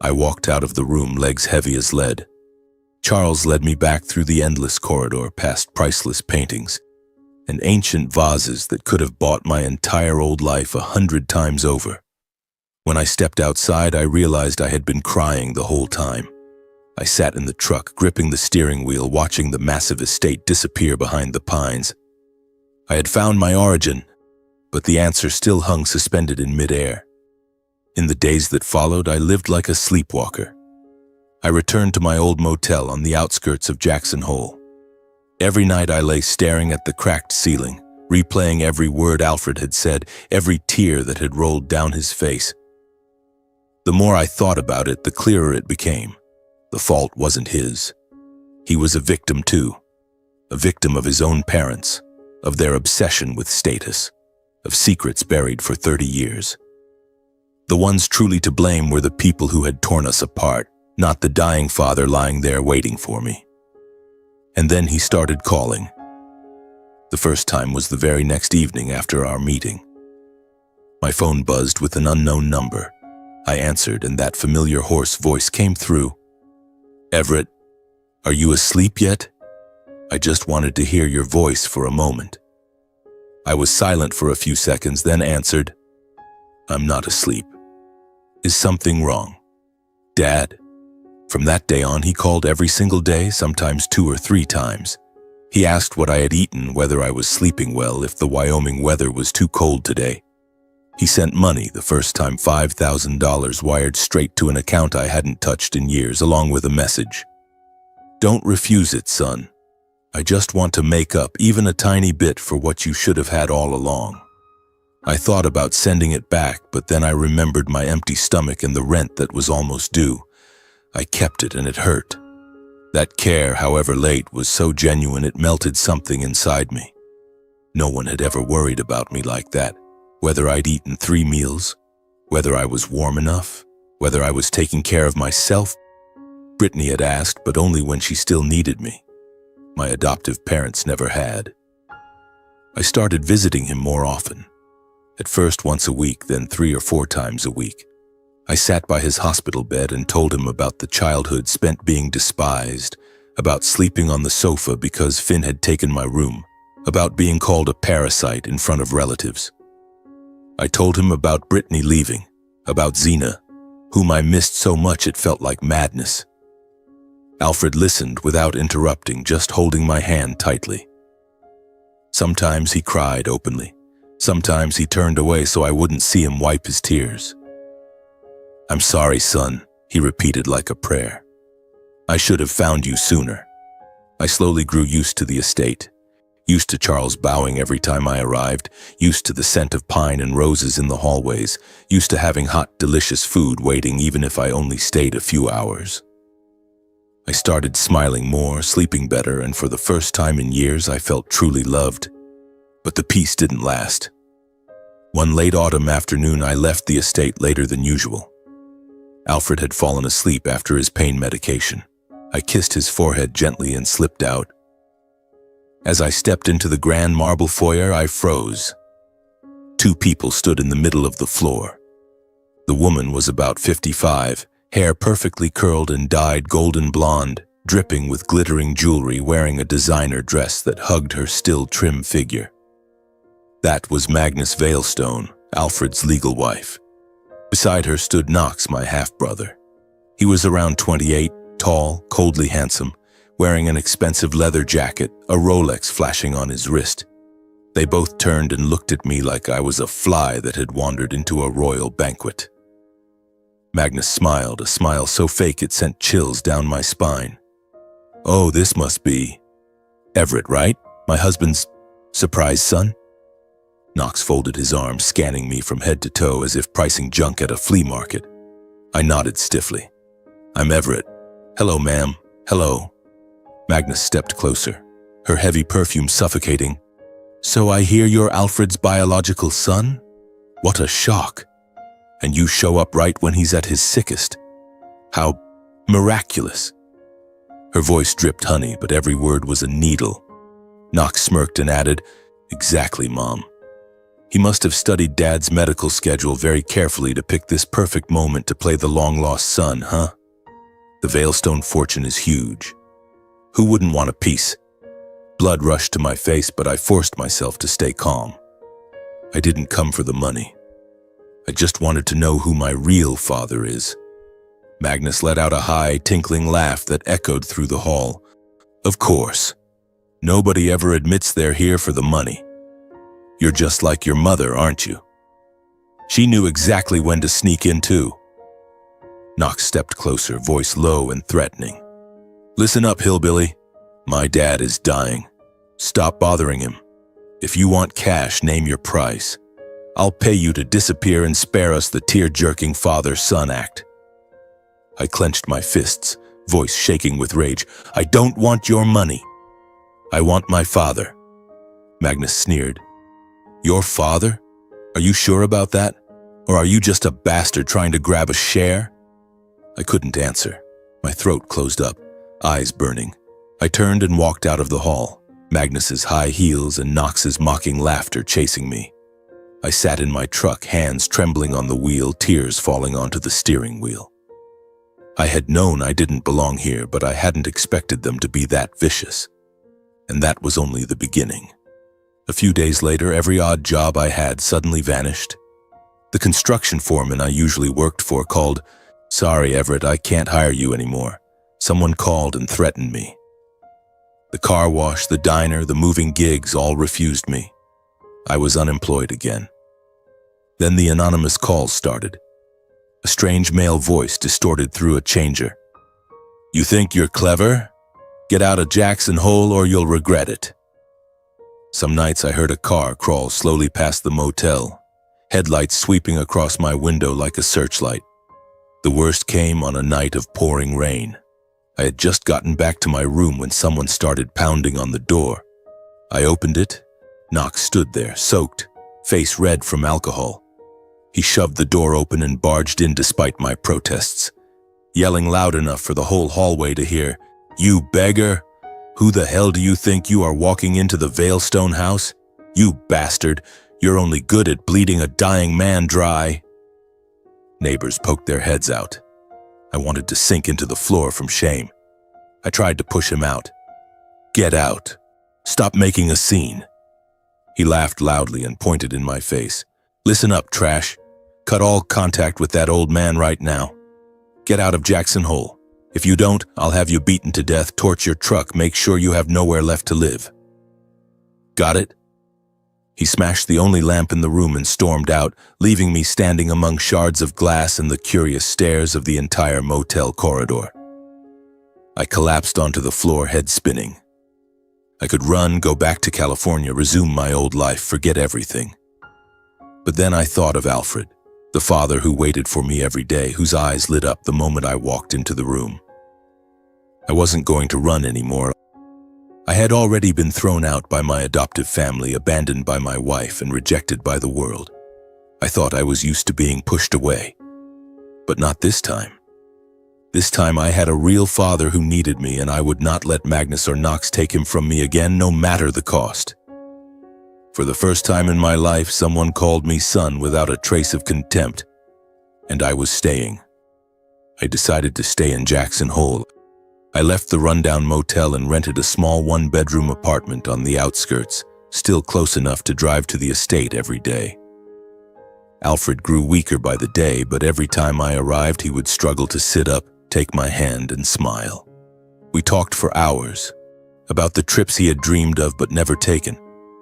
I walked out of the room, legs heavy as lead. Charles led me back through the endless corridor, past priceless paintings and ancient vases that could have bought my entire old life 100 times over. When I stepped outside, I realized I had been crying the whole time. I sat in the truck, gripping the steering wheel, watching the massive estate disappear behind the pines. I had found my origin, but the answer still hung suspended in midair. In the days that followed, I lived like a sleepwalker. I returned to my old motel on the outskirts of Jackson Hole. Every night I lay staring at the cracked ceiling, replaying every word Alfred had said, every tear that had rolled down his face. The more I thought about it, the clearer it became. The fault wasn't his. He was a victim too. A victim of his own parents, of their obsession with status, of secrets buried for 30 years. The ones truly to blame were the people who had torn us apart, not the dying father lying there waiting for me. And then he started calling. The first time was the very next evening after our meeting. My phone buzzed with an unknown number. I answered, and that familiar hoarse voice came through. "Everett, are you asleep yet? I just wanted to hear your voice for a moment." I was silent for a few seconds, then answered, "I'm not asleep. Is something wrong? Dad?" From that day on, he called every single day, sometimes 2 or 3 times. He asked what I had eaten, whether I was sleeping well, if the Wyoming weather was too cold today. He sent money, the first time $5,000 wired straight to an account I hadn't touched in years, along with a message. "Don't refuse it, son. I just want to make up even a tiny bit for what you should have had all along." I thought about sending it back, but then I remembered my empty stomach and the rent that was almost due. I kept it, and it hurt. That care, however late, was so genuine it melted something inside me. No one had ever worried about me like that, whether I'd eaten 3 meals, whether I was warm enough, whether I was taking care of myself. Brittany had asked, but only when she still needed me. My adoptive parents never had. I started visiting him more often. At first once a week, then 3 or 4 times a week. I sat by his hospital bed and told him about the childhood spent being despised, about sleeping on the sofa because Finn had taken my room, about being called a parasite in front of relatives. I told him about Brittany leaving, about Zena, whom I missed so much it felt like madness. Alfred listened without interrupting, just holding my hand tightly. Sometimes he cried openly. Sometimes he turned away so I wouldn't see him wipe his tears. "I'm sorry, son," he repeated like a prayer. "I should have found you sooner." I slowly grew used to the estate, used to Charles bowing every time I arrived, used to the scent of pine and roses in the hallways, used to having hot, delicious food waiting even if I only stayed a few hours. I started smiling more, sleeping better, and for the first time in years I felt truly loved. But the peace didn't last. One late autumn afternoon I left the estate later than usual. Alfred had fallen asleep after his pain medication. I kissed his forehead gently and slipped out. As I stepped into the grand marble foyer, I froze. 2 people stood in the middle of the floor. The woman was about 55, hair perfectly curled and dyed golden blonde, dripping with glittering jewelry, wearing a designer dress that hugged her still trim figure. That was Magnus Veilstone, Alfred's legal wife. Beside her stood Knox, my half-brother. He was around 28, tall, coldly handsome, wearing an expensive leather jacket, a Rolex flashing on his wrist. They both turned and looked at me like I was a fly that had wandered into a royal banquet. Magnus smiled, a smile so fake it sent chills down my spine. "Oh, this must be Everett, right? My husband's surprise son?" Knox folded his arms, scanning me from head to toe as if pricing junk at a flea market. I nodded stiffly. "I'm Everett." "Hello, ma'am." "Hello." Magnus stepped closer, her heavy perfume suffocating. "So I hear you're Alfred's biological son? What a shock. And you show up right when he's at his sickest. How miraculous." Her voice dripped honey, but every word was a needle. Knox smirked and added, "Exactly, Mom." He must have studied Dad's medical schedule very carefully to pick this perfect moment to play the long-lost son, huh? The Veilstone fortune is huge. Who wouldn't want a piece? Blood rushed to my face, but I forced myself to stay calm. I didn't come for the money. I just wanted to know who my real father is. Magnus let out a high, tinkling laugh that echoed through the hall. "Of course. Nobody ever admits they're here for the money. You're just like your mother, aren't you?" She knew exactly when to sneak in, too. Knox stepped closer, voice low and threatening. "Listen up, hillbilly. My dad is dying. Stop bothering him. If you want cash, name your price. I'll pay you to disappear and spare us the tear-jerking father-son act." I clenched my fists, voice shaking with rage. "I don't want your money. I want my father." Magnus sneered. "Your father? Are you sure about that? Or are you just a bastard trying to grab a share?" I couldn't answer. My throat closed up, eyes burning. I turned and walked out of the hall, Magnus's high heels and Knox's mocking laughter chasing me. I sat in my truck, hands trembling on the wheel, tears falling onto the steering wheel. I had known I didn't belong here, but I hadn't expected them to be that vicious. And that was only the beginning. A few days later, every odd job I had suddenly vanished. The construction foreman I usually worked for called, "Sorry, Everett, I can't hire you anymore." Someone called and threatened me. The car wash, the diner, the moving gigs all refused me. I was unemployed again. Then the anonymous calls started. A strange male voice distorted through a changer. "You think you're clever? Get out of Jackson Hole or you'll regret it." Some nights I heard a car crawl slowly past the motel, headlights sweeping across my window like a searchlight. The worst came on a night of pouring rain. I had just gotten back to my room when someone started pounding on the door. I opened it. Knox stood there, soaked, face red from alcohol. He shoved the door open and barged in despite my protests, yelling loud enough for the whole hallway to hear, "You beggar! Who the hell do you think you are walking into the Veilstone house? You bastard! You're only good at bleeding a dying man dry." Neighbors poked their heads out. I wanted to sink into the floor from shame. I tried to push him out. "Get out. Stop making a scene." He laughed loudly and pointed in my face. "Listen up, trash. Cut all contact with that old man right now. Get out of Jackson Hole. If you don't, I'll have you beaten to death, torch your truck, make sure you have nowhere left to live. Got it?" He smashed the only lamp in the room and stormed out, leaving me standing among shards of glass and the curious stares of the entire motel corridor. I collapsed onto the floor, head spinning. I could run, go back to California, resume my old life, forget everything. But then I thought of Alfred, the father who waited for me every day, whose eyes lit up the moment I walked into the room. I wasn't going to run anymore. I had already been thrown out by my adoptive family, abandoned by my wife, and rejected by the world. I thought I was used to being pushed away. But not this time. This time I had a real father who needed me, and I would not let Magnus or Knox take him from me again, no matter the cost. For the first time in my life, someone called me son without a trace of contempt, and I was staying. I decided to stay in Jackson Hole. I left the rundown motel and rented a small one-bedroom apartment on the outskirts, still close enough to drive to the estate every day. Alfred grew weaker by the day, but every time I arrived, he would struggle to sit up, take my hand, and smile. We talked for hours, about the trips he had dreamed of but never taken,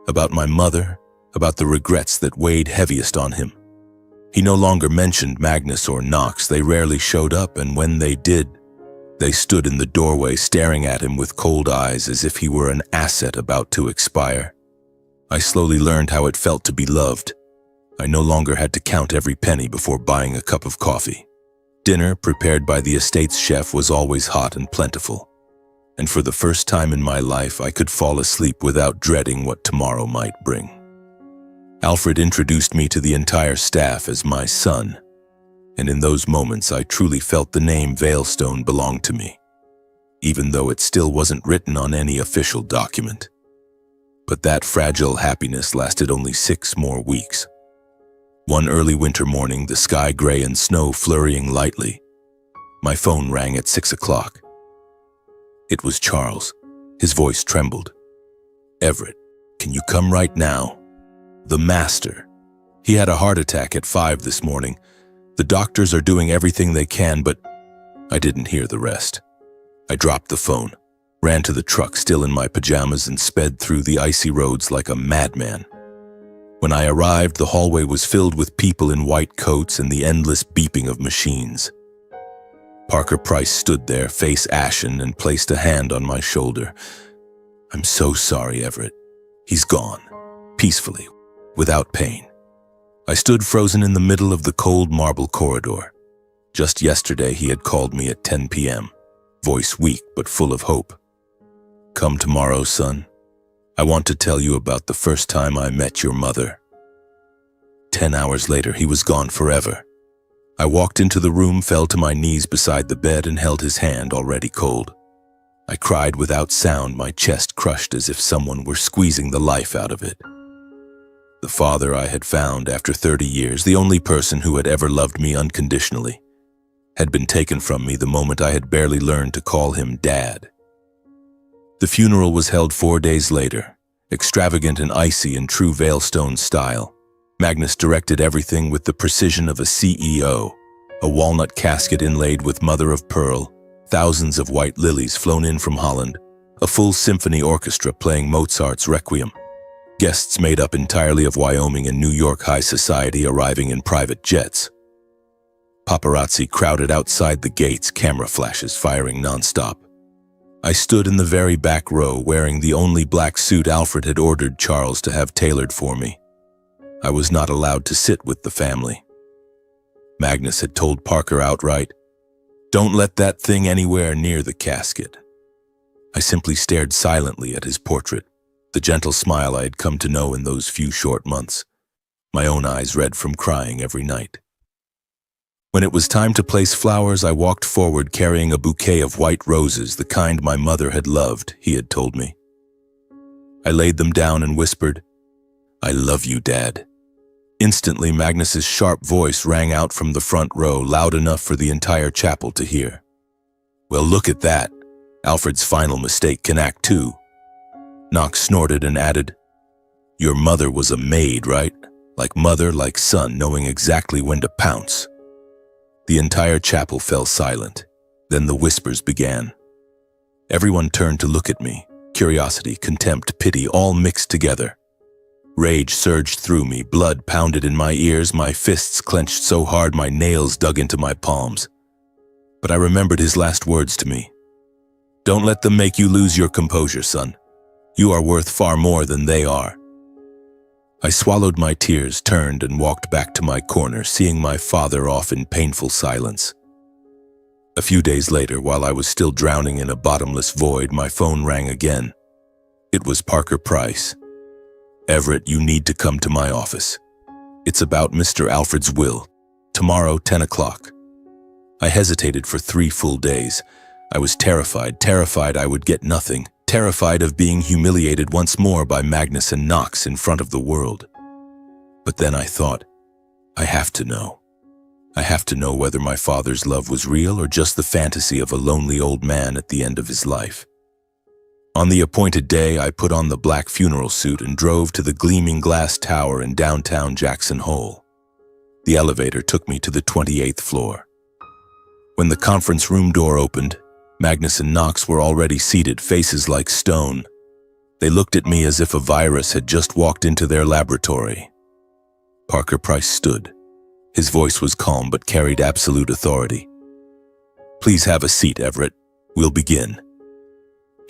about my mother, about the regrets that weighed heaviest on him. He no longer mentioned Magnus or Knox. They rarely showed up, and when they did, they stood in the doorway staring at him with cold eyes as if he were an asset about to expire. I slowly learned how it felt to be loved. I no longer had to count every penny before buying a cup of coffee. Dinner, prepared by the estate's chef, was always hot and plentiful. And for the first time in my life, I could fall asleep without dreading what tomorrow might bring. Alfred introduced me to the entire staff as my son, and in those moments I truly felt the name Veilstone belonged to me, even though it still wasn't written on any official document. But that fragile happiness lasted only 6 more weeks. One early winter morning, the sky gray and snow flurrying lightly, my phone rang at 6 o'clock. It was Charles. His voice trembled. "Everett, can you come right now? The master. He had a heart attack at 5 this morning. The doctors are doing everything they can, but..." I didn't hear the rest. I dropped the phone, ran to the truck still in my pajamas, and sped through the icy roads like a madman. When I arrived, the hallway was filled with people in white coats and the endless beeping of machines. Parker Price stood there, face ashen, and placed a hand on my shoulder. "I'm so sorry, Everett. He's gone, peacefully, without pain." I stood frozen in the middle of the cold marble corridor. Just yesterday, he had called me at 10 p.m., voice weak but full of hope. "Come tomorrow, son. I want to tell you about the first time I met your mother." 10 hours later, he was gone forever. I walked into the room, fell to my knees beside the bed, and held his hand, already cold. I cried without sound, my chest crushed as if someone were squeezing the life out of it. The father I had found after 30 years, the only person who had ever loved me unconditionally, had been taken from me the moment I had barely learned to call him Dad. The funeral was held 4 days later, extravagant and icy in true Veilstone style. Magnus directed everything with the precision of a CEO, a walnut casket inlaid with mother of pearl, thousands of white lilies flown in from Holland, a full symphony orchestra playing Mozart's Requiem, guests made up entirely of Wyoming and New York high society arriving in private jets. Paparazzi crowded outside the gates, camera flashes firing nonstop. I stood in the very back row wearing the only black suit Alfred had ordered Charles to have tailored for me. I was not allowed to sit with the family. Magnus had told Parker outright, "Don't let that thing anywhere near the casket." I simply stared silently at his portrait, the gentle smile I had come to know in those few short months, my own eyes red from crying every night. When it was time to place flowers, I walked forward carrying a bouquet of white roses, the kind my mother had loved, he had told me. I laid them down and whispered, "I love you, Dad." Instantly, Magnus's sharp voice rang out from the front row, loud enough for the entire chapel to hear. "Well, look at that. Alfred's final mistake can act too." Knox snorted and added, "Your mother was a maid, right? Like mother, like son, knowing exactly when to pounce." The entire chapel fell silent. Then the whispers began. Everyone turned to look at me, curiosity, contempt, pity, all mixed together. Rage surged through me, blood pounded in my ears, my fists clenched so hard my nails dug into my palms. But I remembered his last words to me. "Don't let them make you lose your composure, son. You are worth far more than they are." I swallowed my tears, turned, and walked back to my corner, seeing my father off in painful silence. A few days later, while I was still drowning in a bottomless void, my phone rang again. It was Parker Price. "Everett, you need to come to my office. It's about Mr. Alfred's will. Tomorrow, 10 o'clock. I hesitated for 3 full days. I was terrified I would get nothing, terrified of being humiliated once more by Magnus and Knox in front of the world. But then I thought, I have to know. I have to know whether my father's love was real or just the fantasy of a lonely old man at the end of his life. On the appointed day, I put on the black funeral suit and drove to the gleaming glass tower in downtown Jackson Hole. The elevator took me to the 28th floor. When the conference room door opened, Magnus and Knox were already seated, faces like stone. They looked at me as if a virus had just walked into their laboratory. Parker Price stood. His voice was calm but carried absolute authority. "Please have a seat, Everett. We'll begin."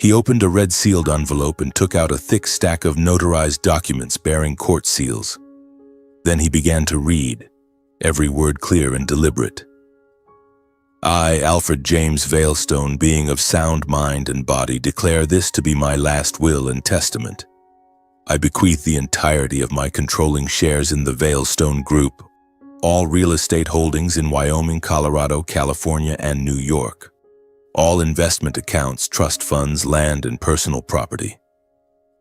He opened a red-sealed envelope and took out a thick stack of notarized documents bearing court seals. Then he began to read, every word clear and deliberate. I, Alfred James Veilstone, being of sound mind and body, declare this to be my last will and testament. I bequeath the entirety of my controlling shares in the Veilstone Group, all real estate holdings in Wyoming, Colorado, California, and New York, all investment accounts, trust funds, land, and personal property,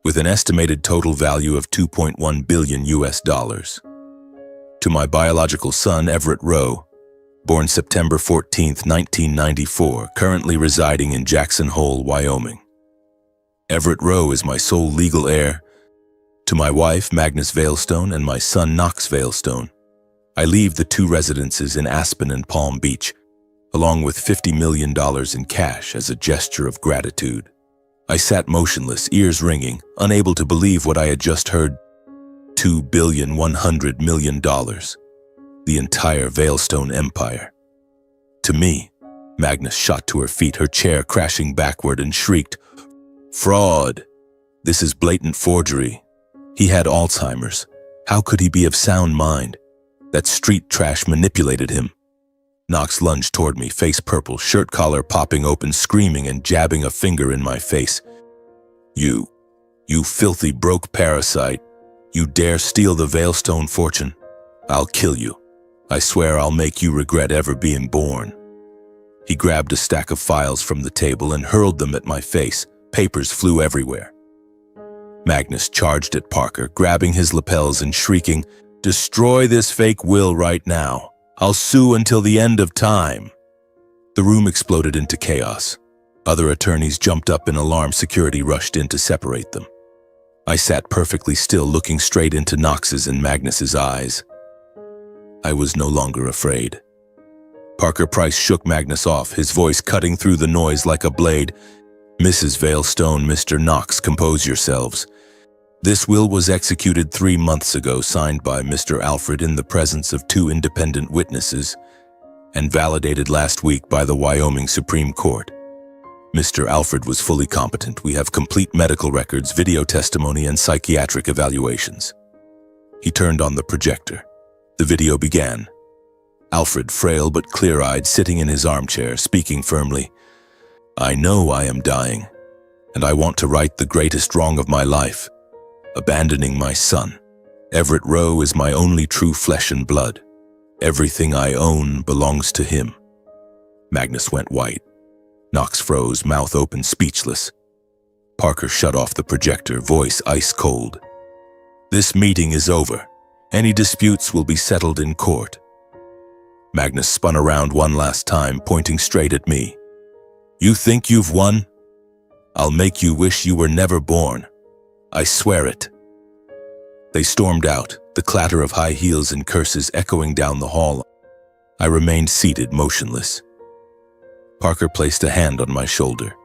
with an estimated total value of $2.1 billion. To my biological son, Everett Rowe, born September 14, 1994, currently residing in Jackson Hole, Wyoming. Everett Rowe is my sole legal heir. To my wife, Magnus Veilstone, and my son, Knox Veilstone, I leave the two residences in Aspen and Palm Beach, along with $50 million in cash as a gesture of gratitude. I sat motionless, ears ringing, unable to believe what I had just heard. $2.1 billion. The entire Veilstone empire. To me, Magnus shot to her feet, her chair crashing backward, and shrieked, "Fraud! This is blatant forgery. He had Alzheimer's. How could he be of sound mind? That street trash manipulated him." Knox lunged toward me, face purple, shirt collar popping open, screaming and jabbing a finger in my face. You filthy broke parasite. You dare steal the Veilstone fortune? I'll kill you. I swear I'll make you regret ever being born." He grabbed a stack of files from the table and hurled them at my face. Papers flew everywhere. Magnus charged at Parker, grabbing his lapels and shrieking, "Destroy this fake will right now. I'll sue until the end of time." The room exploded into chaos. Other attorneys jumped up in alarm. Security rushed in to separate them. I sat perfectly still, looking straight into Knox's and Magnus's eyes. I was no longer afraid. Parker Price shook Magnus off, his voice cutting through the noise like a blade. "Mrs. Veilstone, Mr. Knox, compose yourselves. This will was executed 3 months ago, signed by Mr. Alfred in the presence of 2 independent witnesses, and validated last week by the Wyoming Supreme Court. Mr. Alfred was fully competent. We have complete medical records, video testimony, and psychiatric evaluations." He turned on the projector. The video began. Alfred, frail but clear-eyed, sitting in his armchair, speaking firmly. "I know I am dying, and I want to right the greatest wrong of my life, abandoning my son. Everett Rowe is my only true flesh and blood. Everything I own belongs to him." Magnus went white. Knox froze, mouth open, speechless. Parker shut off the projector, voice ice cold. "This meeting is over. Any disputes will be settled in court." Magnus spun around one last time, pointing straight at me. "You think you've won? I'll make you wish you were never born. I swear it." They stormed out, the clatter of high heels and curses echoing down the hall. I remained seated, motionless. Parker placed a hand on my shoulder.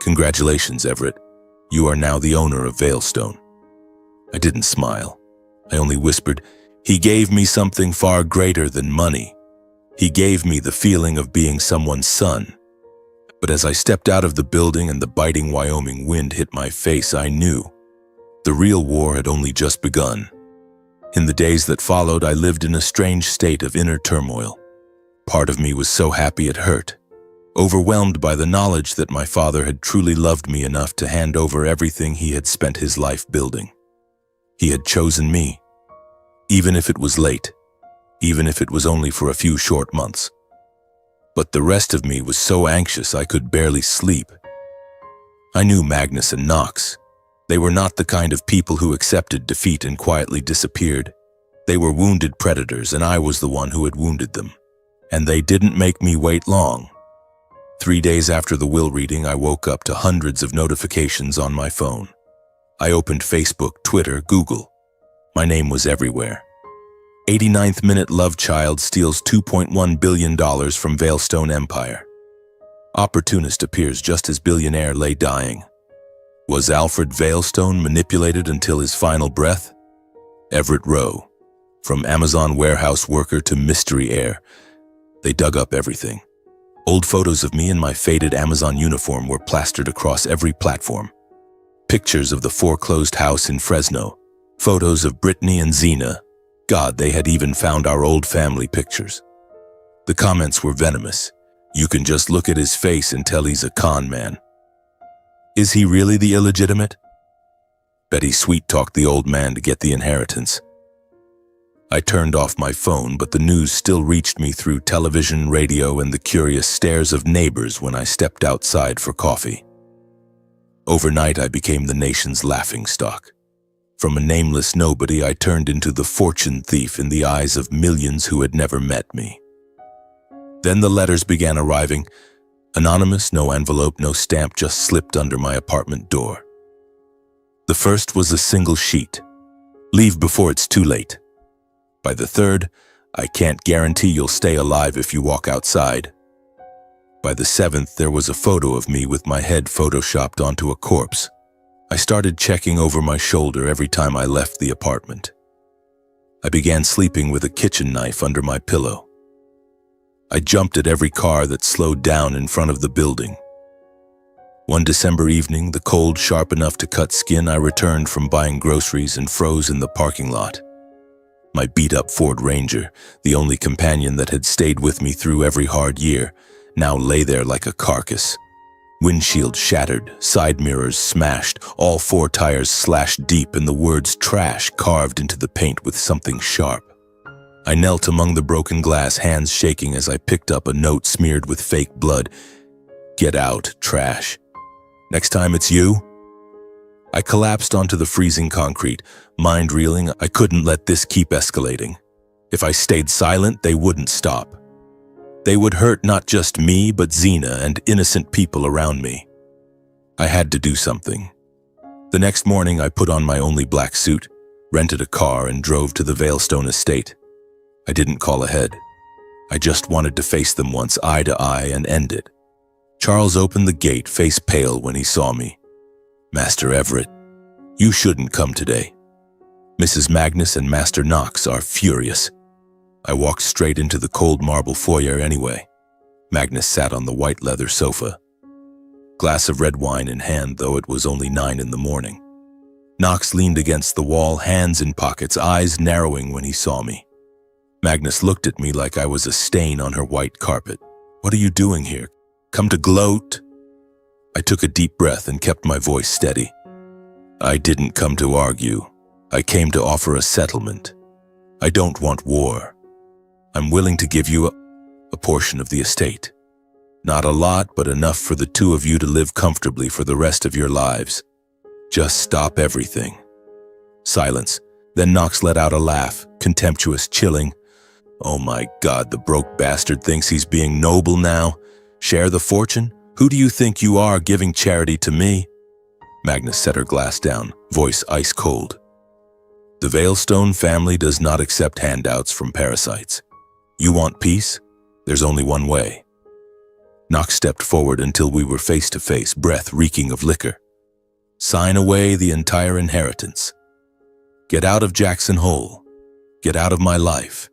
"Congratulations, Everett. You are now the owner of Veilstone." I didn't smile. I only whispered, "He gave me something far greater than money. He gave me the feeling of being someone's son." But as I stepped out of the building and the biting Wyoming wind hit my face, I knew the real war had only just begun. In the days that followed, I lived in a strange state of inner turmoil. Part of me was so happy it hurt, overwhelmed by the knowledge that my father had truly loved me enough to hand over everything he had spent his life building. He had chosen me, even if it was late, even if it was only for a few short months. But the rest of me was so anxious I could barely sleep. I knew Magnus and Knox. They were not the kind of people who accepted defeat and quietly disappeared. They were wounded predators, and I was the one who had wounded them. And they didn't make me wait long. 3 days after the will reading, I woke up to hundreds of notifications on my phone. I opened Facebook, Twitter, Google. My name was everywhere. 89th minute love child steals $2.1 billion from Veilstone Empire. Opportunist appears just as billionaire lay dying. Was Alfred Veilstone manipulated until his final breath? Everett Rowe. From Amazon warehouse worker to mystery heir, they dug up everything. Old photos of me in my faded Amazon uniform were plastered across every platform. Pictures of the foreclosed house in Fresno, photos of Brittany and Zena. God, they had even found our old family pictures. The comments were venomous. You can just look at his face and tell he's a con man. Is he really the illegitimate? Betty sweet-talked the old man to get the inheritance. I turned off my phone, but the news still reached me through television, radio, and the curious stares of neighbors when I stepped outside for coffee. Overnight, I became the nation's laughingstock. From a nameless nobody, I turned into the fortune thief in the eyes of millions who had never met me. Then the letters began arriving. Anonymous, no envelope, no stamp, just slipped under my apartment door. The first was a single sheet. Leave before it's too late. By the third, I can't guarantee you'll stay alive if you walk outside. By the seventh, there was a photo of me with my head photoshopped onto a corpse. I started checking over my shoulder every time I left the apartment. I began sleeping with a kitchen knife under my pillow. I jumped at every car that slowed down in front of the building. One December evening, the cold sharp enough to cut skin, I returned from buying groceries and froze in the parking lot. My beat-up Ford Ranger, the only companion that had stayed with me through every hard year, now lay there like a carcass. Windshield shattered, side mirrors smashed, all four tires slashed deep, and the words trash carved into the paint with something sharp. I knelt among the broken glass, hands shaking as I picked up a note smeared with fake blood. Get out, trash. Next time it's you. I collapsed onto the freezing concrete, mind reeling. I couldn't let this keep escalating. If I stayed silent, they wouldn't stop. They would hurt not just me, but Zena and innocent people around me. I had to do something. The next morning, I put on my only black suit, rented a car, and drove to the Veilstone estate. I didn't call ahead. I just wanted to face them once, eye to eye, and end it. Charles opened the gate, face pale when he saw me. Master Everett, you shouldn't come today. Mrs. Magnus and Master Knox are furious. I walked straight into the cold marble foyer anyway. Magnus sat on the white leather sofa, glass of red wine in hand, though it was only 9 in the morning. Knox leaned against the wall, hands in pockets, eyes narrowing when he saw me. Magnus looked at me like I was a stain on her white carpet. What are you doing here? Come to gloat? I took a deep breath and kept my voice steady. I didn't come to argue. I came to offer a settlement. I don't want war. I'm willing to give you a portion of the estate. Not a lot, but enough for the two of you to live comfortably for the rest of your lives. Just stop everything. Silence. Then Knox let out a laugh, contemptuous, chilling. Oh my God, the broke bastard thinks he's being noble now. Share the fortune? Who do you think you are, giving charity to me? Magnus set her glass down, voice ice cold. The Veilstone family does not accept handouts from parasites. You want peace? There's only one way. Knox stepped forward until we were face to face, breath reeking of liquor. Sign away the entire inheritance. Get out of Jackson Hole. Get out of my life.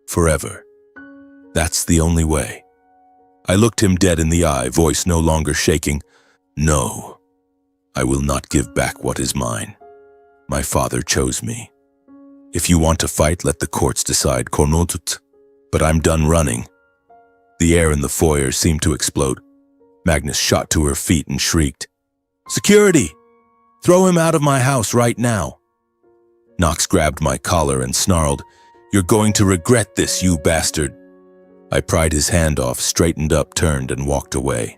Forever. That's the only way. I looked him dead in the eye, voice no longer shaking. No, I will not give back what is mine. My father chose me. If you want to fight, let the courts decide, Cornotut. But I'm done running. The air in the foyer seemed to explode. Magnus shot to her feet and shrieked, Security! Throw him out of my house right now. Knox grabbed my collar and snarled, You're going to regret this, you bastard. I pried his hand off, straightened up, turned, and walked away.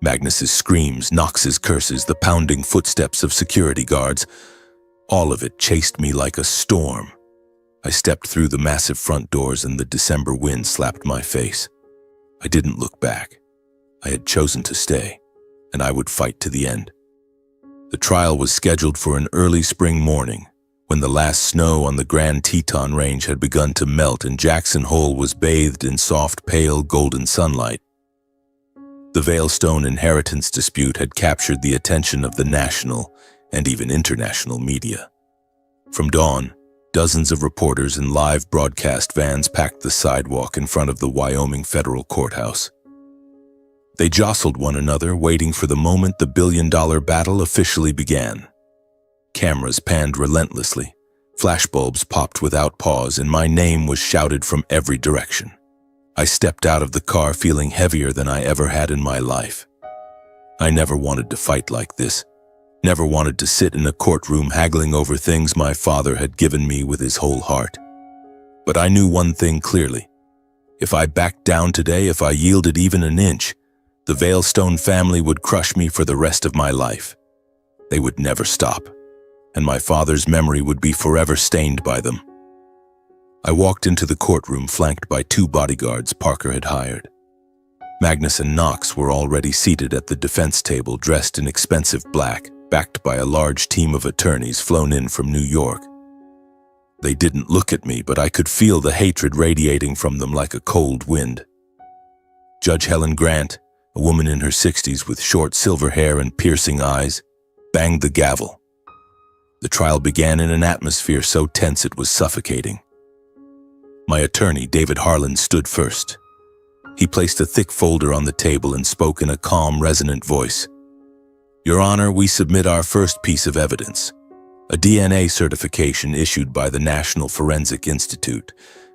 Magnus's screams, Knox's curses, the pounding footsteps of security guards, all of it chased me like a storm. I stepped through the massive front doors and the December wind slapped my face. I didn't look back. I had chosen to stay, and I would fight to the end. The trial was scheduled for an early spring morning, when the last snow on the Grand Teton Range had begun to melt and Jackson Hole was bathed in soft, pale, golden sunlight. The Veilstone inheritance dispute had captured the attention of the national and even international media. From dawn, dozens of reporters in live broadcast vans packed the sidewalk in front of the Wyoming Federal Courthouse. They jostled one another, waiting for the moment the billion-dollar battle officially began. Cameras panned relentlessly, flashbulbs popped without pause, and my name was shouted from every direction. I stepped out of the car feeling heavier than I ever had in my life. I never wanted to fight like this, never wanted to sit in a courtroom haggling over things my father had given me with his whole heart. But I knew one thing clearly. If I backed down today, if I yielded even an inch, the Veilstone family would crush me for the rest of my life. They would never stop, and my father's memory would be forever stained by them. I walked into the courtroom flanked by 2 bodyguards Parker had hired. Magnus and Knox were already seated at the defense table, dressed in expensive black, backed by a large team of attorneys flown in from New York. They didn't look at me, but I could feel the hatred radiating from them like a cold wind. Judge Helen Grant, a woman in her 60s with short silver hair and piercing eyes, banged the gavel. The trial began in an atmosphere so tense it was suffocating. My attorney, David Harlan, stood first. He placed a thick folder on the table and spoke in a calm, resonant voice. "Your Honor, we submit our first piece of evidence, a DNA certification issued by the National Forensic Institute.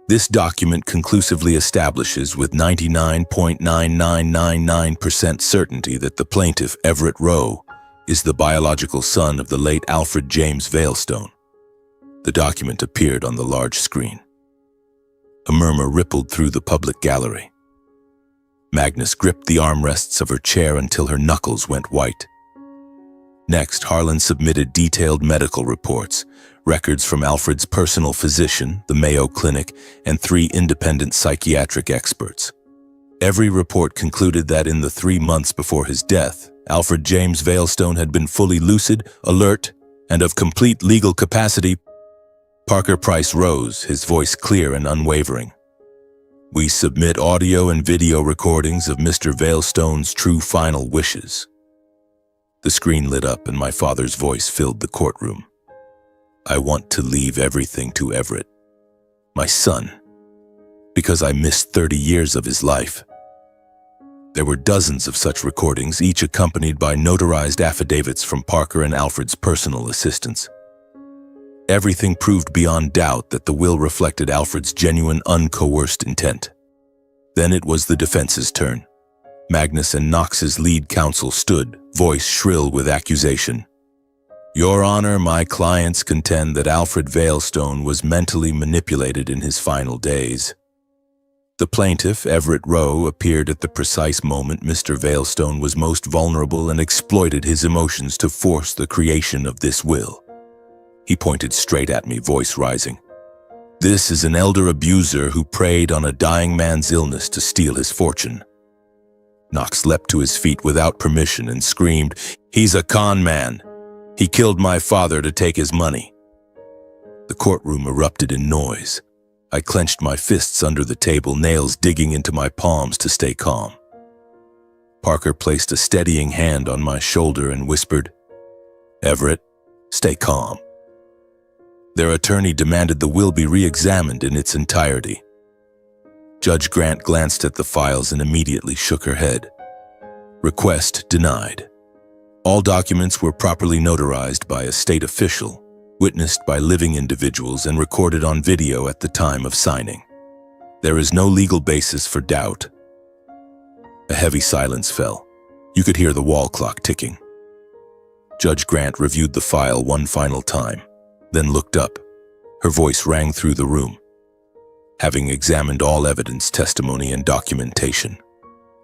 This document conclusively establishes with 99.9999% certainty that the plaintiff, Everett Rowe, is the biological son of the late Alfred James Veilstone." The document appeared on the large screen. A murmur rippled through the public gallery. Magnus gripped the armrests of her chair until her knuckles went white. Next, Harlan submitted detailed medical reports, records from Alfred's personal physician, the Mayo Clinic, and 3 independent psychiatric experts. Every report concluded that in the 3 months before his death, Alfred James Veilstone had been fully lucid, alert, and of complete legal capacity. Parker Price rose, his voice clear and unwavering. "We submit audio and video recordings of Mr. Veilstone's true final wishes." The screen lit up and my father's voice filled the courtroom. "I want to leave everything to Everett, my son, because I missed 30 years of his life." There were dozens of such recordings, each accompanied by notarized affidavits from Parker and Alfred's personal assistants. Everything proved beyond doubt that the will reflected Alfred's genuine, uncoerced intent. Then it was the defense's turn. Magnus and Knox's lead counsel stood, voice shrill with accusation. "Your Honor, my clients contend that Alfred Veilstone was mentally manipulated in his final days. The plaintiff, Everett Rowe, appeared at the precise moment Mr. Veilstone was most vulnerable and exploited his emotions to force the creation of this will." He pointed straight at me, voice rising. "This is an elder abuser who preyed on a dying man's illness to steal his fortune." Knox leapt to his feet without permission and screamed, "He's a con man. He killed my father to take his money." The courtroom erupted in noise. I clenched my fists under the table, nails digging into my palms to stay calm. Parker placed a steadying hand on my shoulder and whispered, "Everett, stay calm." Their attorney demanded the will be re-examined in its entirety. Judge Grant glanced at the files and immediately shook her head. Request denied. All documents were properly notarized by a state official, witnessed by living individuals, and recorded on video at the time of signing. There is no legal basis for doubt. A heavy silence fell. You could hear the wall clock ticking. Judge Grant reviewed the file one final time, then looked up. Her voice rang through the room. Having examined all evidence, testimony, and documentation,